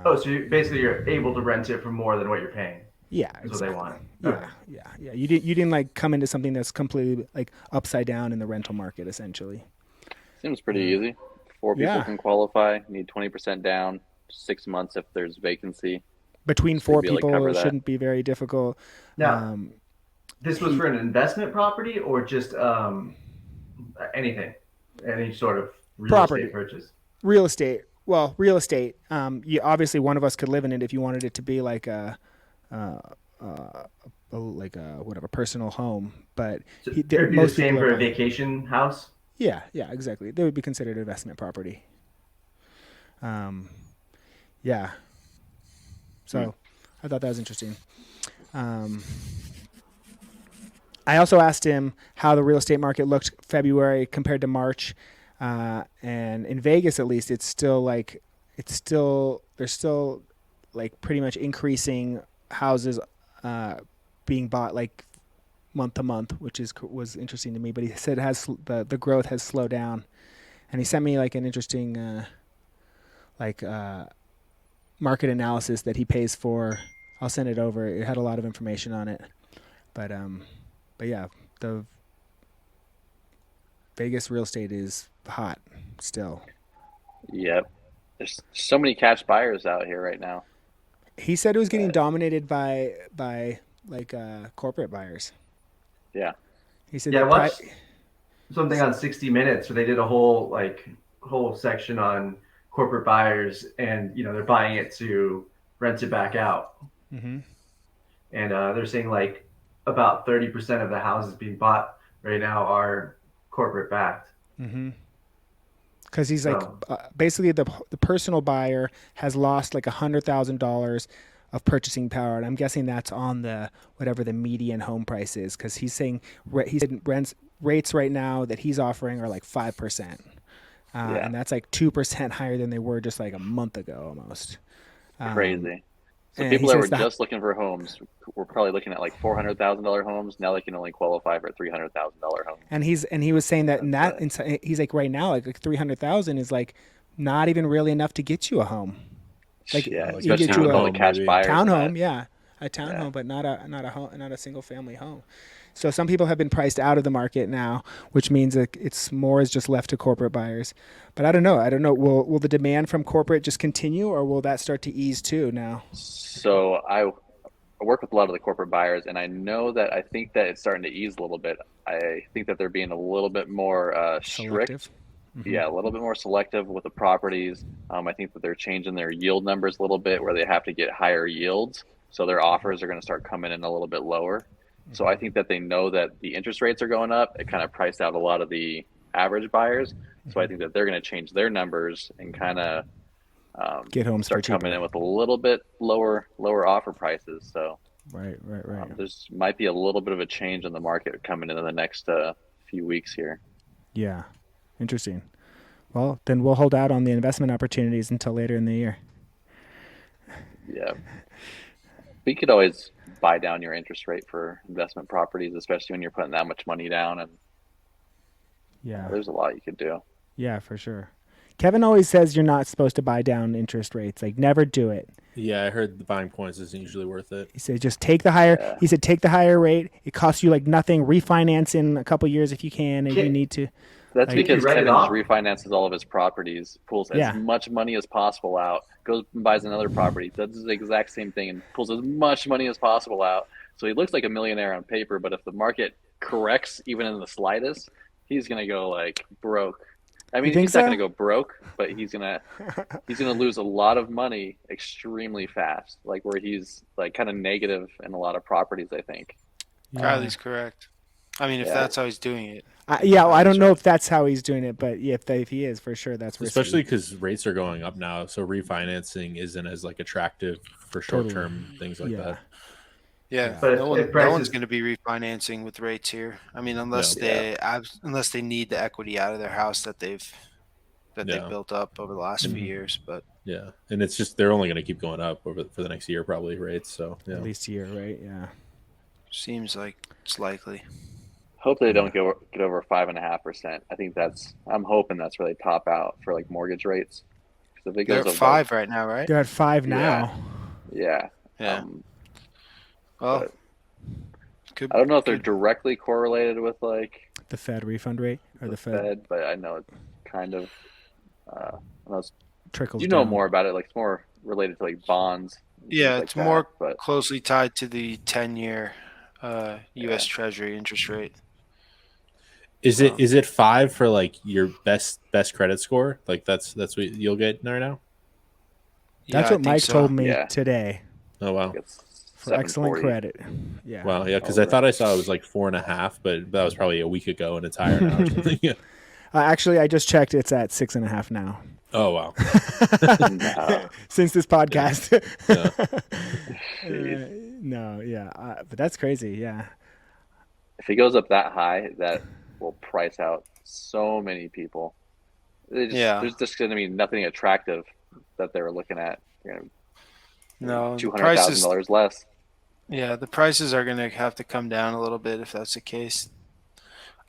Oh, so you're able to rent it for more than what you're paying. Yeah, Is what they exactly. want. Yeah, Okay. yeah. You didn't like come into something that's completely like upside down in the rental market, essentially. Seems pretty easy. 4 people Yeah. can qualify. Need 20% down. 6 months if there's vacancy. Between Should 4 be able to people, cover it that. shouldn't be very difficult. Now, this was for an investment property or just anything, any sort of real Property. estate purchase. Real estate. Well, real estate. Obviously one of us could live in it if you wanted it to be like a personal home. But So it would be the most same people for are a vacation house. Yeah, exactly. They would be considered investment property. Yeah. So I thought that was interesting. I also asked him how the real estate market looked February compared to March. And in Vegas, at least, there's still like pretty much increasing houses being bought like month to month, which was interesting to me. But he said the growth has slowed down, and he sent me like an interesting market analysis that he pays for. I'll send it over. It had a lot of information on it, but yeah, the Vegas real estate is hot still. Yep. There's so many cash buyers out here right now. He said it was getting dominated by like corporate buyers. Yeah. He said Yeah, I that watched something on 60 Minutes where they did a whole section on corporate buyers, and they're buying it to rent it back out. Mm-hmm. And they're saying like about 30% of the houses being bought right now are corporate backed. Mm-hmm. Because he's like, So- basically the personal buyer has lost like $100,000 of purchasing power, and I'm guessing that's on the whatever the median home price is. Because he said rates right now that he's offering are like 5%, and that's like 2% higher than they were just like a month ago almost. Crazy. So and people he that were says that- just looking for homes were probably looking at like $400,000 homes. Now they can only qualify for $300,000 homes. And he was saying that he's like right now like 300,000 is like not even really enough to get you a home. Like Yeah, you especially get you with a all the cash maybe. buyers. and townhome, that. yeah, a townhome, but not a home, not a single family home. So some people have been priced out of the market now, which means that it's more is just left to corporate buyers. But I don't know. Will the demand from corporate just continue, or will that start to ease too now? So I work with a lot of the corporate buyers, and I know that I think that it's starting to ease a little bit. I think that they're being a little bit more strict. Selective. Yeah, a little bit more selective with the properties. I think that they're changing their yield numbers a little bit, where they have to get higher yields, so their offers are going to start coming in a little bit lower. So I think that they know that the interest rates are going up. It kind of priced out a lot of the average buyers. So I think that they're going to change their numbers and kind of Get homes for start coming cheaper. in with a little bit lower offer prices. So Right. there's might be a little bit of a change in the market coming in the next few weeks here. Yeah. Interesting. Well, then we'll hold out on the investment opportunities until later in the year. Yeah, we could always buy down your interest rate for investment properties, especially when you're putting that much money down. And Yeah. there's a lot you could do. Yeah, for sure. Kevin always says you're not supposed to buy down interest rates. Like, never do it. Yeah, I heard the buying points isn't usually worth it. He said just take the higher. Yeah. He said take the higher rate. It costs you like nothing. Refinance in a couple years if you can, if you need to. That's Like, because you write it Kevin off? refinances all of his properties, pulls Yeah. as much money as possible out, goes and buys another property, does the exact same thing, and pulls as much money as possible out. So he looks like a millionaire on paper, but if the market corrects even in the slightest, he's gonna go like broke. I mean, think he's not so? gonna go broke, but he's gonna lose a lot of money extremely fast, like where he's like kind of negative in a lot of properties, I think. Kylie's correct. I mean, if Yeah. that's how he's doing it. Yeah, well, I don't know if that's how he's doing it, but yeah, if he is, for sure, that's risky. Especially because rates are going up now, so refinancing isn't as like attractive for short-term things like Yeah. that. Yeah, But no, if no prices- one's going to be refinancing with rates here. I mean, unless unless they need the equity out of their house that they've Yeah. built up over the last few years. But Yeah, and it's just they're only going to keep going up over for the next year, probably rates. So yeah, At least a year, right? Yeah. seems like it's likely. Hopefully they don't get over 5.5%. I think I'm hoping that's where they top out for like mortgage rates. 'Cause if it They're goes at above- 5 right now, right? They're at 5 now. yeah. Yeah. Um, Well, but could, I don't know if they're could- directly correlated with like The Fed refund rate or the Fed, Fed, but I know it's kind of. I know trickles you know down. more about it. Like it's more related to like bonds. and Yeah, things like it's that, more But closely tied to the 10-year U.S. Treasury interest rate. is it 5 for like your best credit score? Like that's what you'll get right now. That's Yeah, I what think Mike so. told me Yeah. today Oh wow, it's for excellent 740. credit. Yeah. wow, yeah, because I thought I saw it was like 4.5, but that was probably a week ago, and it's higher now. Or something. Yeah. Actually, I just checked. It's at 6.5 now. Oh wow, No. Since this podcast. Jeez. No, yeah, but that's crazy. Yeah. If it goes up that high, that will price out so many people. Yeah. There's just going to be nothing attractive that they were looking at. No, the $200,000 less. Yeah, the prices are going to have to come down a little bit if that's the case.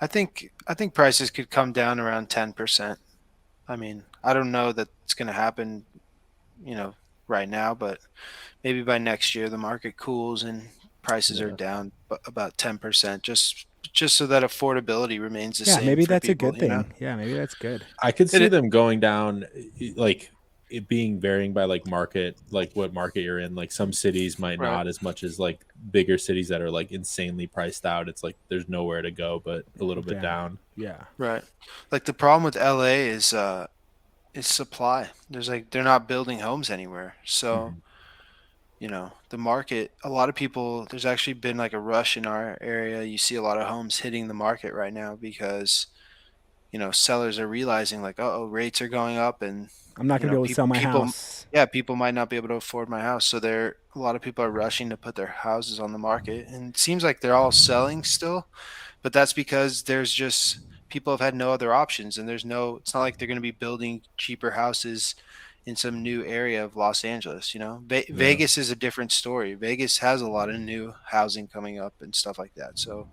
I think prices could come down around 10%. I mean, I don't know that it's going to happen, right now, but maybe by next year the market cools and prices are down about 10%, just so that affordability remains the Yeah, same. maybe for that's people, a good thing. Yeah, maybe that's good. I could see It- them going down, like it being varying by like market, like what market you're in. Like some cities might Right. not as much as like bigger cities that are like insanely priced out. It's like there's nowhere to go but a little bit down. Yeah. Right. Like the problem with LA is supply. They're not building homes anywhere. So, the market, a lot of people, there's actually been like a rush in our area. You see a lot of homes hitting the market right now because, sellers are realizing like, rates are going up and I'm not going to be able to sell my people- house. yeah, people might not be able to afford my house. So a lot of people are rushing to put their houses on the market. And it seems like they're all selling still, but that's because there's just people have had no other options and it's not like they're going to be building cheaper houses in some new area of Los Angeles, Vegas is a different story. Vegas has a lot of new housing coming up and stuff like that. So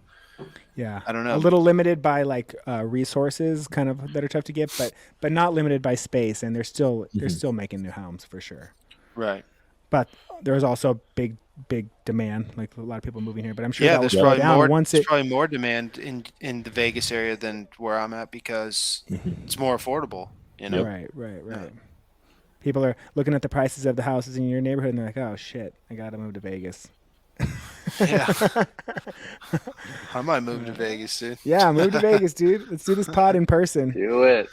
Yeah. I don't know. A little limited by like resources kind of that are tough to get, but not limited by space. And they're still making new homes for sure. right. But there's also big demand, like a lot of people moving here, but I'm sure Yeah, that will there's slow probably down more. once There's it, probably more demand in the Vegas area than where I'm at because it's more affordable. Right. People are looking at the prices of the houses in your neighborhood and they're like, oh shit, I got to move to Vegas. Yeah. I might move to Vegas, dude. Yeah, move to Vegas, dude. Let's do this pod in person. Do it.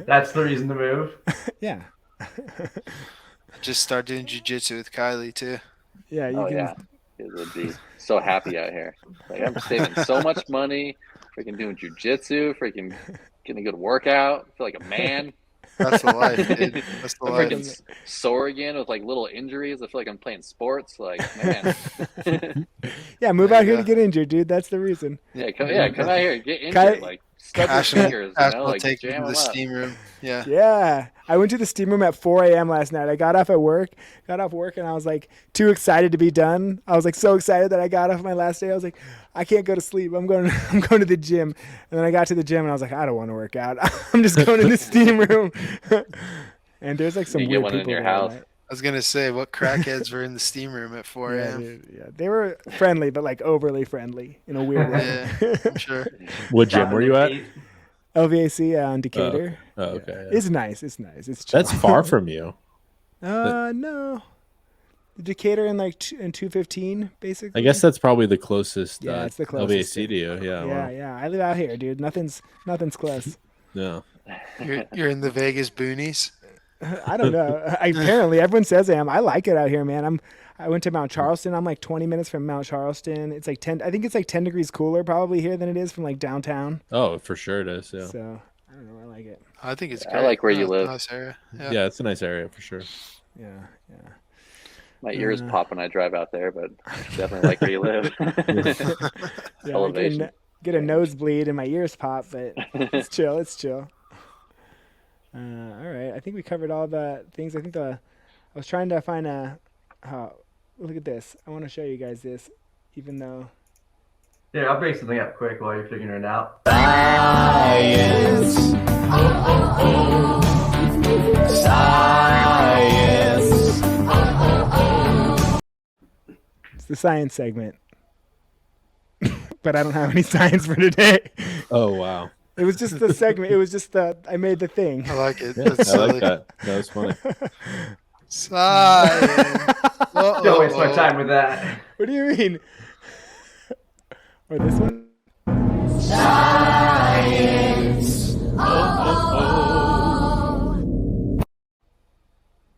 That's the reason to move. Yeah. Just start doing jujitsu with Kylie too. Yeah, you Oh can. yeah, it would be so happy out here. Like I'm saving so much money, freaking doing jujitsu, freaking getting a good workout. I feel like a man. That's the life, dude. That's the I'm life. freaking sore again with like little injuries. I feel like I'm playing sports. Like man, Yeah, move There out you here go. to get injured, dude. That's the reason. come out here, get injured. Kai- Like stub your Ashton, fingers, Ashton will like take you jam to the them up. steam room. Yeah. Yeah, I went to the steam room at 4 a.m. last night. I got off work, and I was like too excited to be done. I was like so excited that I got off my last day. I was like, I can't go to sleep. I'm going to the gym. And then I got to the gym, and I was like, I don't want to work out. I'm just going to the steam room. And there's like some You get weird one in people your there, house. right? I was gonna say, what crackheads were in the steam room at 4 Yeah, a.m.? dude, yeah, they were friendly, but like overly friendly in a weird way. Yeah, I'm sure. What gym were you at? LVAC on Decatur. Oh, okay. yeah. It's nice. It's nice. It's chill. That's far from you. No. Decatur in like in 215, basically. I guess that's probably the closest. Yeah, it's the closest. LVAC to you. Yeah. Yeah, Well, yeah. I live out here, dude. Nothing's close. no. You're in the Vegas boonies. I don't know. Apparently, everyone says I am. I like it out here, man. I went to Mount Charleston. I'm like 20 minutes from Mount Charleston. It's like 10. I think it's like 10 degrees cooler probably here than it is from like downtown. Oh, for sure it is. Yeah. So I don't know. I like it. I think it's I great. like where you It's a live. Nice area. Yeah. Yeah, it's a nice area for sure. Yeah, yeah. My ears pop when I drive out there, but definitely like where you live. Yeah, Elevation. get a nosebleed and my ears pop, but it's chill. It's chill. All right. I think we covered all the things. I think I was trying to find look at this. I want to show you guys this, even though. Yeah, I'll break something up quick while you're figuring it out. It's the science segment. But I don't have any science for today. Oh wow. It was just the segment. It was just I made the thing. I like it. Yeah, That's I silly. like that. That was funny. Science. Don't waste my time with that. What do you mean? Or this one?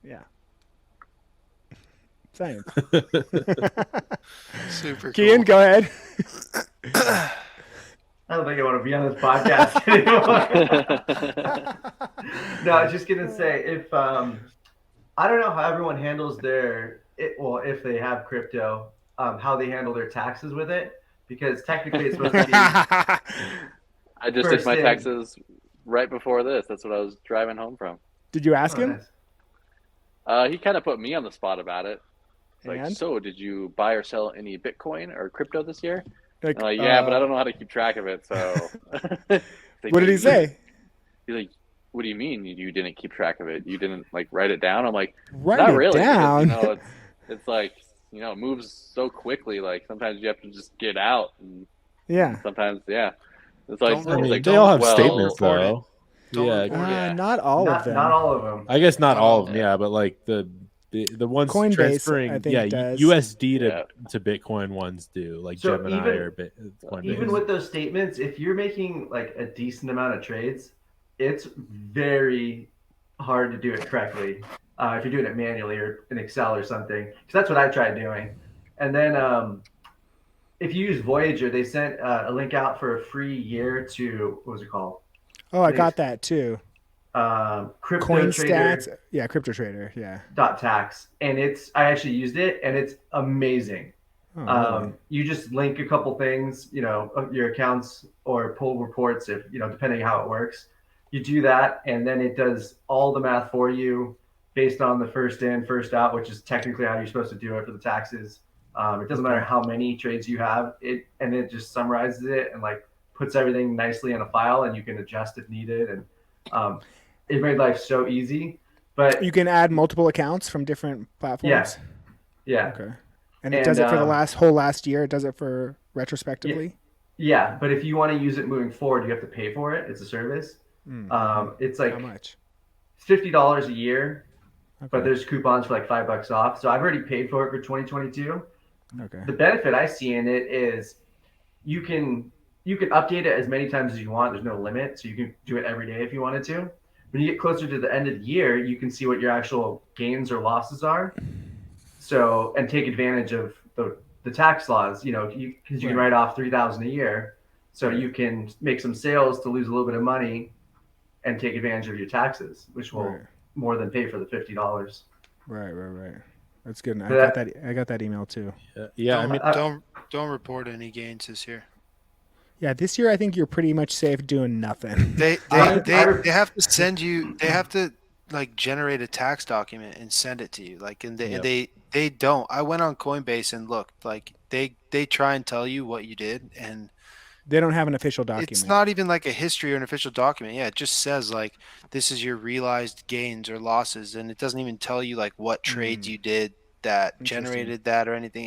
Yeah. Science. Super cool. Kian, go ahead. I don't think I want to be on this podcast anymore. No, I was just gonna say if I don't know how everyone handles if they have crypto, how they handle their taxes with it, because technically it's supposed to be. I just did First my in. taxes right before this. That's what I was driving home from. Did you ask Oh, him? nice. He kind of put me on the spot about it. It's like, And? so did you buy or sell any Bitcoin or crypto this year? Like, I'm like, yeah, but I don't know how to keep track of it. So, What did he say? He's like, what do you mean you didn't keep track of it? You didn't like write it down? I'm like, Write not it really. down. Because, it's like, it moves so quickly. Like sometimes you have to just get out, and Yeah. sometimes, yeah. It's like, Don't I mean, like they all have well, statements report it. though. Don't Yeah, report Yeah. Not all of them. Not all of them. I guess not all of them. Yeah. Yeah, but like the ones Coinbase, transferring, I think, yeah, does. USD to Yeah. to Bitcoin ones do, like So Gemini even- or Coinbase. Even with those statements, if you're making like a decent amount of trades, it's very hard to do it correctly. If you're doing it manually or in Excel or something, because that's what I tried doing. And then if you use Voyager, they sent a link out for a free year to what was it called? Oh, I got that too. Crypto Coin Trader stats. Yeah, crypto trader. Yeah. .tax, and I actually used it, and it's amazing. Oh, really? You just link a couple things, your accounts or pull reports if, depending on how it works. You do that, and then it does all the math for you based on the first in, first out, which is technically how you're supposed to do it for the taxes. It doesn't matter how many trades you have, and it just summarizes it and like puts everything nicely in a file, and you can adjust if needed. And it made life so easy. But You can add multiple accounts from different platforms. yeah. Okay. And it does it for the last year. It does it for retrospectively. Yeah, but if you want to use it moving forward, you have to pay for it. It's a service. It's like How much? $50 a year, but Okay. there's coupons for like $5 off. So I've already paid for it for 2022, Okay. the benefit I see in it is you can update it as many times as you want. There's no limit, so you can do it every day if you wanted to. When you get closer to the end of the year, you can see what your actual gains or losses are. So and take advantage of the tax laws. You know, because you can Right. write off 3,000 a year, so you can make some sales to lose a little bit of money and take advantage of your taxes, which will Right. more than pay for the $50. Right. That's good. I But got that email too. Yeah, I Don't, mean, don't report any gains this year. Yeah, this year I think you're pretty much safe doing nothing. They I- they, I- they, they have to send you. They have to like generate a tax document and send it to you. Like and Yep. they don't. I went on Coinbase and looked. Like they try and tell you what you did, and They don't have an official document. it's not even like a history or an official document. Yeah, it just says like this is your realized gains or losses, and it doesn't even tell you like what trades you did that Interesting. generated that or anything.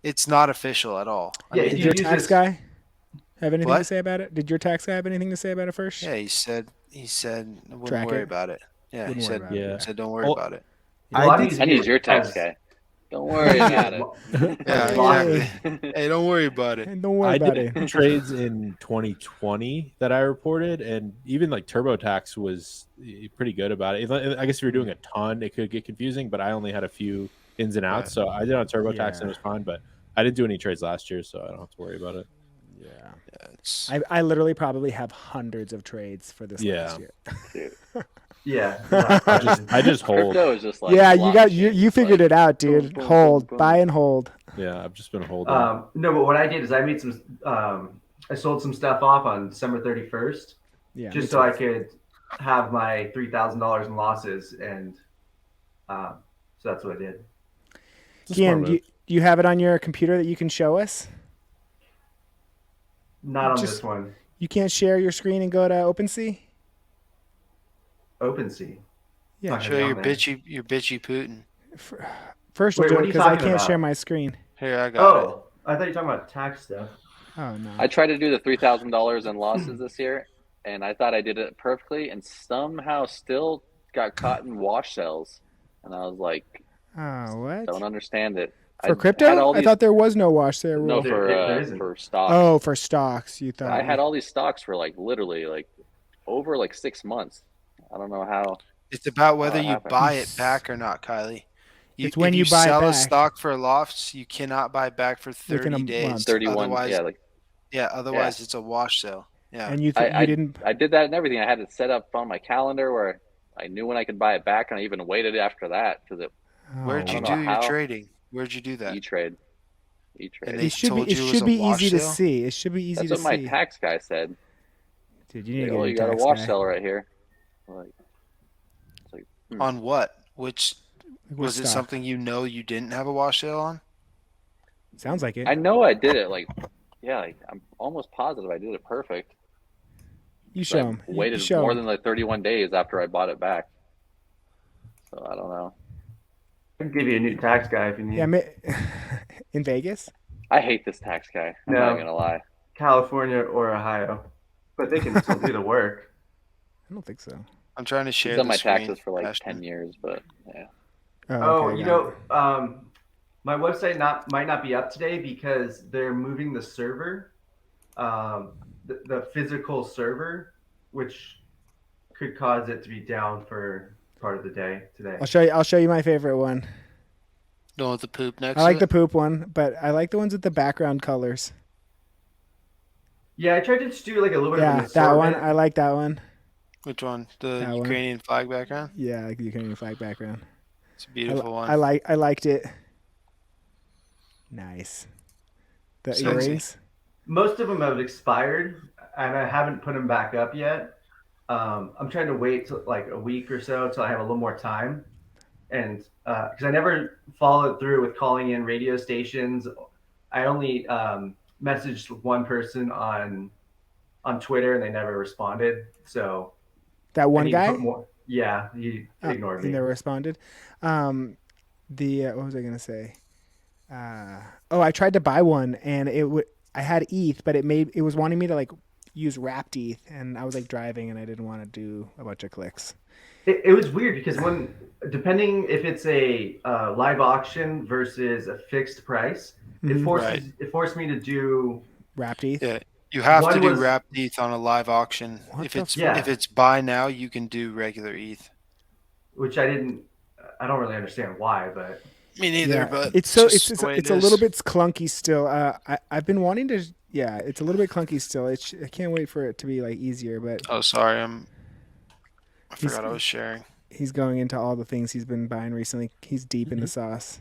It's not official at all. I Yeah, mean, Did you your use tax this- guy have anything to What? say about it? Did your tax guy have anything to say about it first? yeah, he said wouldn't Track worry it. about it. Yeah, Wouldn't he worry said about it, yeah. said don't worry Well, about it. Well, I'm did- using I need it your tax as- guy. Don't worry about it. Yeah, Losses. exactly. Hey, don't worry about it. And don't worry I about did it. trades in 2020 that I reported, and even like TurboTax was pretty good about it. I guess if you're doing a ton, it could get confusing, but I only had a few ins and outs, so I did on TurboTax Yeah. and it was fine. But I didn't do any trades last year, so I don't have to worry about it. Yeah. Yeah, it's- I literally probably have hundreds of trades for this Yeah. last year. Yeah. I just hold. Crypto is just like yeah, slot you got you machines, figured like, it out, dude. boom, boom, Hold, boom, boom. buy and hold. Yeah, I've just been holding. No, but what I did is I made some. I sold some stuff off on December 31st, Yeah. just me so I too. could have my $3,000 in losses, and so that's what I did. It's a smart Kian, move. do you have it on your computer that you can show us? Not on Just- this one. You can't share your screen and go to OpenSea? OpenSea. Yeah. Okay. show your down there. bitchy Putin. First, Wait, I'll do what it are you because I talking can't about? share my screen. Here, I got it. Oh, I thought you were talking about tax stuff. Oh no. I tried to do the $3,000 in losses this year, and I thought I did it perfectly, and somehow still got caught in wash sales. And I was like, Oh, what? don't understand it. For I crypto? had all I these- thought there was no wash there. no rule. There isn't. for stocks. Oh, for stocks, you thought. I had all these stocks for like literally like over like 6 months. I don't know how. It's about whether it you happened. buy it back or not, Kylie. It's when if you buy it sell a back. stock for lofts, you cannot buy back for Within 30 a days. month. 31. Otherwise, Yeah, like otherwise it's a wash sale. Yeah. And you I didn't. I did that and everything. I had it set up on my calendar where I knew when I could buy it back, and I even waited after that because it Where'd Oh, you I do don't know your how. trading? Where'd you do that? E-Trade. And E-Trade. they It should be. told It you it was should a be wash easy to sale? see. It should be easy That's to what my see. tax guy said. Dude, you need to Oh, get you your got a tax wash guy. sale right here. Like, On what? Which What was it stock? something you know you didn't have a wash sale on? Sounds like it. I know I did it. Like, yeah, like, I'm almost positive I did it perfect. You But show I him. waited show more him. than like 31 days after I bought it back. So I don't know. I can give you a new tax guy if you need. Yeah, in Vegas. I hate this tax guy. I'm No. not gonna lie. California or Ohio, but they can still do the work. I don't think so. I'm trying to share He's done the my screen, taxes for like Ashton. 10 years, but yeah. Oh, okay, you got know, it. my website might not be up today because they're moving the server, the physical server, which could cause it to be down for part of the day today. I'll show you my favorite one. No, with the poop next I like to the poop one, but I like the ones with the background colors. Yeah, I tried to just do like a little bit of Yeah, an that one. assortment. I like that one. Which one? The That one. Ukrainian flag background? Yeah, I like the Ukrainian flag background. It's a beautiful one. I liked it. Nice. The Sexy. earrings. Most of them have expired, and I haven't put them back up yet. I'm trying to wait till like a week or so till I have a little more time, and because I never followed through with calling in radio stations. I only messaged one person on Twitter, and they never responded. So That I one need to guy. put more- yeah, he ignored He me. never responded. What was I gonna say? I tried to buy one and I had ETH, but it was wanting me to like use wrapped ETH, and I was like driving, and I didn't want to do a bunch of clicks. It was weird because depending if it's a live auction versus a fixed price, Right. it forced me to do. Wrapped ETH. Yeah, you have One to do was- wrapped ETH on a live auction. What If the it's fuck? if it's buy now, you can do regular ETH. Which I don't really understand why, but Me neither, Yeah. but it's so just it's the way it it's a is. little bit clunky still. I've been wanting to. Yeah, it's a little bit clunky still. I can't wait for it to be like easier, but Oh, sorry, I He's- forgot I was sharing. he's going into all the things he's been buying recently. He's deep in the sauce.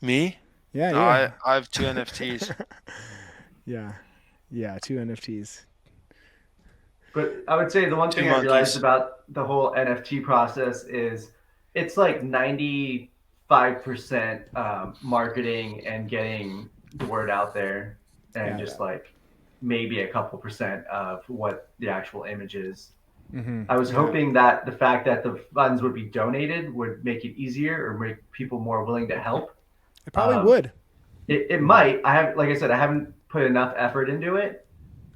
Me? Yeah, No, yeah, I have 2 NFTs. yeah. 2 NFTs. But I would say the one 2 thing I realized monkeys. about the whole NFT process is it's like 95% marketing and getting the word out there, and Yeah. just like maybe a couple percent of what the actual image is. Mm-hmm. I was hoping that the fact that the funds would be donated would make it easier or make people more willing to help. It probably Um, would. It might. Like I said, I haven't put enough effort into it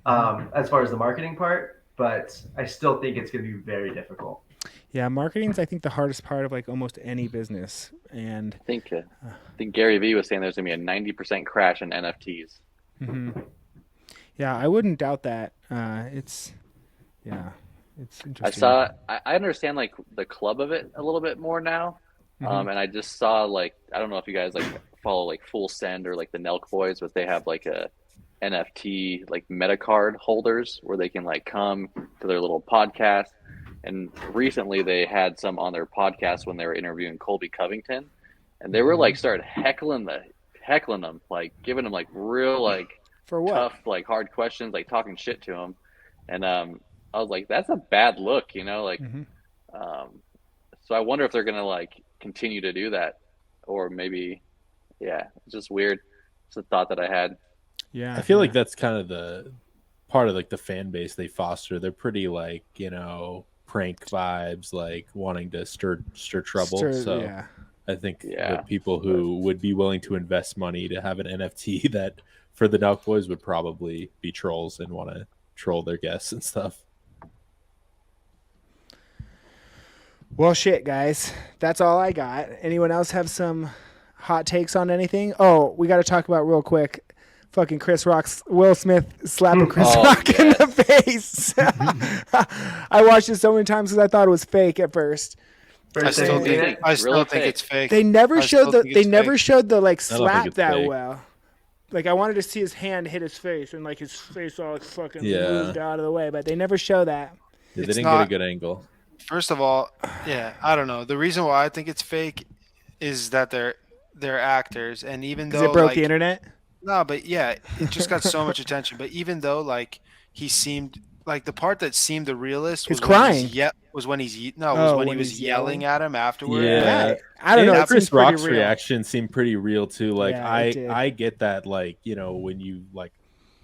as far as the marketing part, but I still think it's going to be very difficult. Yeah, marketing's I think the hardest part of like almost any business, and I think Gary Vee was saying there's gonna be a 90% crash in NFTs. yeah, I wouldn't doubt that. It's interesting. I understand like the club of it a little bit more now. And I just saw like, I don't know if you guys like follow like Full Send or like the Nelk Boys, but they have like a NFT like meta card holders where they can like come to their little podcast. And recently they had some on their podcast when they were interviewing Colby Covington, and they were like started heckling them, like giving them like real like For what? tough like hard questions, like talking shit to them. And I was like, that's a bad look, you know, like so I wonder if they're gonna like continue to do that, or maybe it's just weird. It's a thought that I had. Yeah, I feel like that's kind of the part of like the fan base they foster. They're pretty like, you know, prank vibes, like wanting to stir trouble. So yeah. I think Yeah. the people who would be willing to invest money to have an NFT that for the Nelk Boys would probably be trolls and want to troll their guests and stuff. Well, shit, guys. That's all I got. Anyone else have some hot takes on anything? Oh, we got to talk about real quick. Fucking Will Smith slapping Chris Oh, Rock in yes. the face. I watched it so many times because I thought it was fake at first. I still First thing- think I still Really think fake. it's fake. They never I showed still the think they it's never fake. showed the like I don't think slap it's that fake. well. Like I wanted to see his hand hit his face and like his face all like fucking Yeah. moved out of the way, but they never show that. They It's didn't get a not- good angle. First of all, I don't know. The reason why I think it's fake is that they're actors, and even Because though it broke like, the internet. no, but yeah, it just got so much attention. But even though like he seemed like the part that seemed the realest He's was when crying. was when he's Oh, when when he was he's yelling yelling? at him afterward. Yeah. I don't And know. It Chris seems pretty Rock's real. reaction seemed pretty real too. Like Yeah, it did. I get that, like, you know, when you like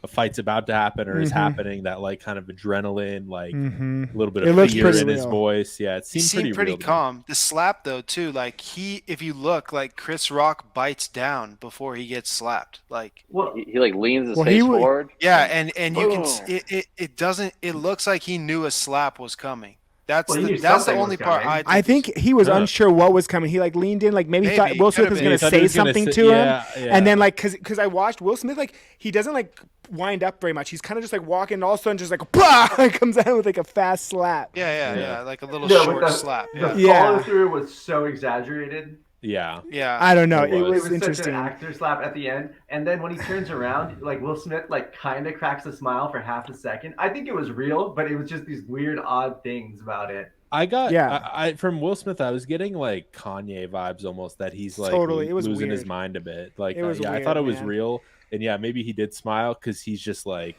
a fight's about to happen or is Mhm. happening, that like kind of adrenaline, like Mhm. a little bit It of looks fear pretty in his real. voice. Yeah, it He seemed seemed pretty pretty real to me. calm. The slap though too, like if you look, like Chris Rock bites down before he gets slapped. Like Well, He like leans his Well, face he would- forward. yeah, and you can Boom. it doesn't it looks like he knew a slap was coming. That's Well, he the knew that's the something only was part coming. I think he was Yeah. unsure what was coming. He like leaned in, like maybe he thought Maybe, Will Smith could've was been. going He to thought he say was gonna something say- to him, yeah, yeah. and then like because I watched Will Smith, like he doesn't like wind up very much. He's kind of just like walking, and all of a sudden just like bah, comes out with like a fast slap. Yeah, like a little no, short but the, slap. the Yeah. Yeah. follow through was so exaggerated. Yeah. Yeah. I don't know. It It was. was It was interesting. such an actor slap at the end, and then when he turns around, like Will Smith, like kind of cracks a smile for half a second. I think it was real, but it was just these weird, odd things about it. I got Yeah. I from Will Smith. I was getting like Kanye vibes almost, that he's like Totally. It was losing his weird. mind a bit. Like It was I weird, thought it was man. real, and yeah, maybe he did smile because he's just like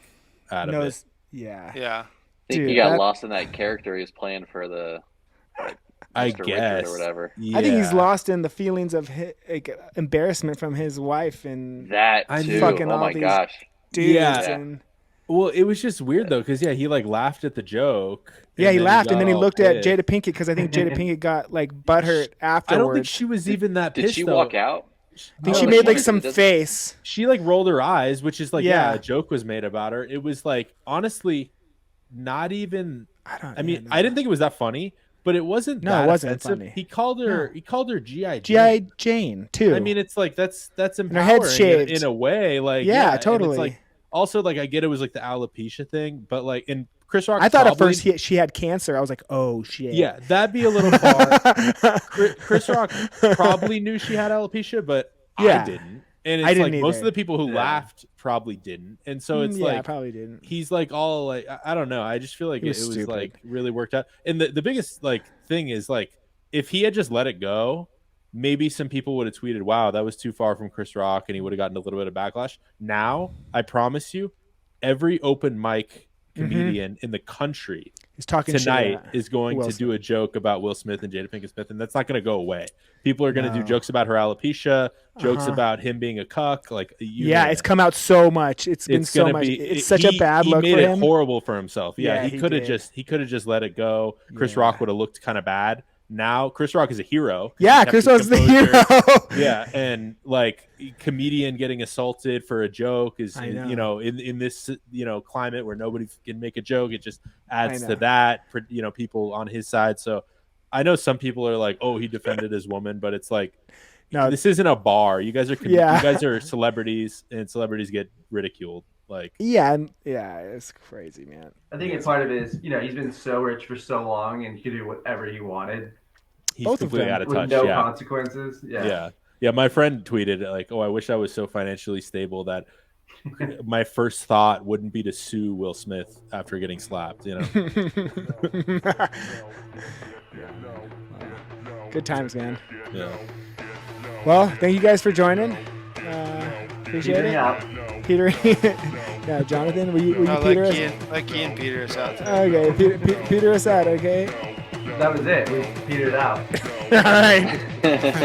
out of it. Knows, yeah. Yeah. I think Dude, he got that- lost in that character he was playing for the I Mr. Richard guess or whatever. I think he's Yeah. lost in the feelings of like embarrassment from his wife and That I too. fucking Oh all my these- gosh. dudes. Yeah. And Well, it was just weird though, because yeah, he like laughed at the joke. yeah, he then laughed, and got then he all looked at pissed. Jada Pinkett because I think Jada Pinkett got like butthurt afterwards. I don't think she was even that Did pissed. she though. walk out? I think Oh, she like, made like she some doesn't- face. She like rolled her eyes, which is like Yeah. yeah, a joke was made about her. It was like honestly, not even. I mean, yeah, no. I didn't think it was that funny, but it wasn't. No, that it wasn't offensive. funny. He called her. No. He called her GI. G.I. Jane too. I mean, it's like that's And her head's empowering shaved. in a way. Like Yeah, and totally. It's like also like I get it was like the alopecia thing, but like in Chris Rock, I thought at probably- first she had cancer. I was like, oh shit. yeah, that'd be a little far. Chris Rock probably knew she had alopecia, but Yeah. I didn't. And I it's didn't like most either. of the people who Yeah. laughed probably didn't. And so it's yeah, I like probably didn't. he's like all like I don't know. I just feel like He it was was stupid. like really worked out. And the biggest like thing is like if he had just let it go, maybe some people would have tweeted, "Wow, that was too far from Chris Rock," and he would have gotten a little bit of backlash. Now, I promise you, every open mic comedian in the country He's talking tonight shit. is going Will to do a joke about Will Smith and Jada Pinkett Smith, and that's not going to go away. People are going to do No. jokes about her alopecia, jokes Uh-huh. about him being a cuck. Like, Yeah, it's come out so much. It's been so gonna much. be. It's such a bad he look made for it him. horrible for himself. Yeah, Yeah, he he could have did. just let it go. Chris Yeah. Rock would have looked kind of bad. Now Chris Rock is a hero. He Yeah, kept Chris his was the composure. hero. Yeah, and like comedian getting assaulted for a joke is I know. you know in this climate where nobody can make a joke, it just adds I to know. that for people on his side. So I know some people are like, oh, he defended his woman, but it's like No. this isn't a bar. You guys are Yeah. you guys are celebrities, and celebrities get ridiculed. Like Yeah, it's crazy, man. I think a part of it is, he's been so rich for so long and he could do whatever he wanted he's Both of completely them. out of with touch. no Yeah. consequences. Yeah. My friend tweeted like, "Oh, I wish I was so financially stable that my first thought wouldn't be to sue Will Smith after getting slapped." Good times, man. Yeah. Well, thank you guys for joining. Appreciate Petering it. out. Peter, yeah, Jonathan, will you No, Peter us? let Kean Peter us out. Okay, Peter us out, okay? That was it. We petered out. All right,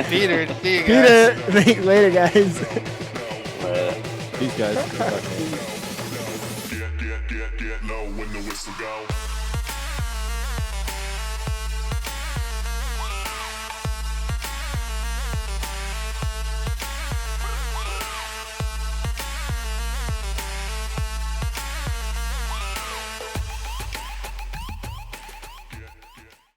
Peter, see you guys. Peter. Later, guys. But These guys.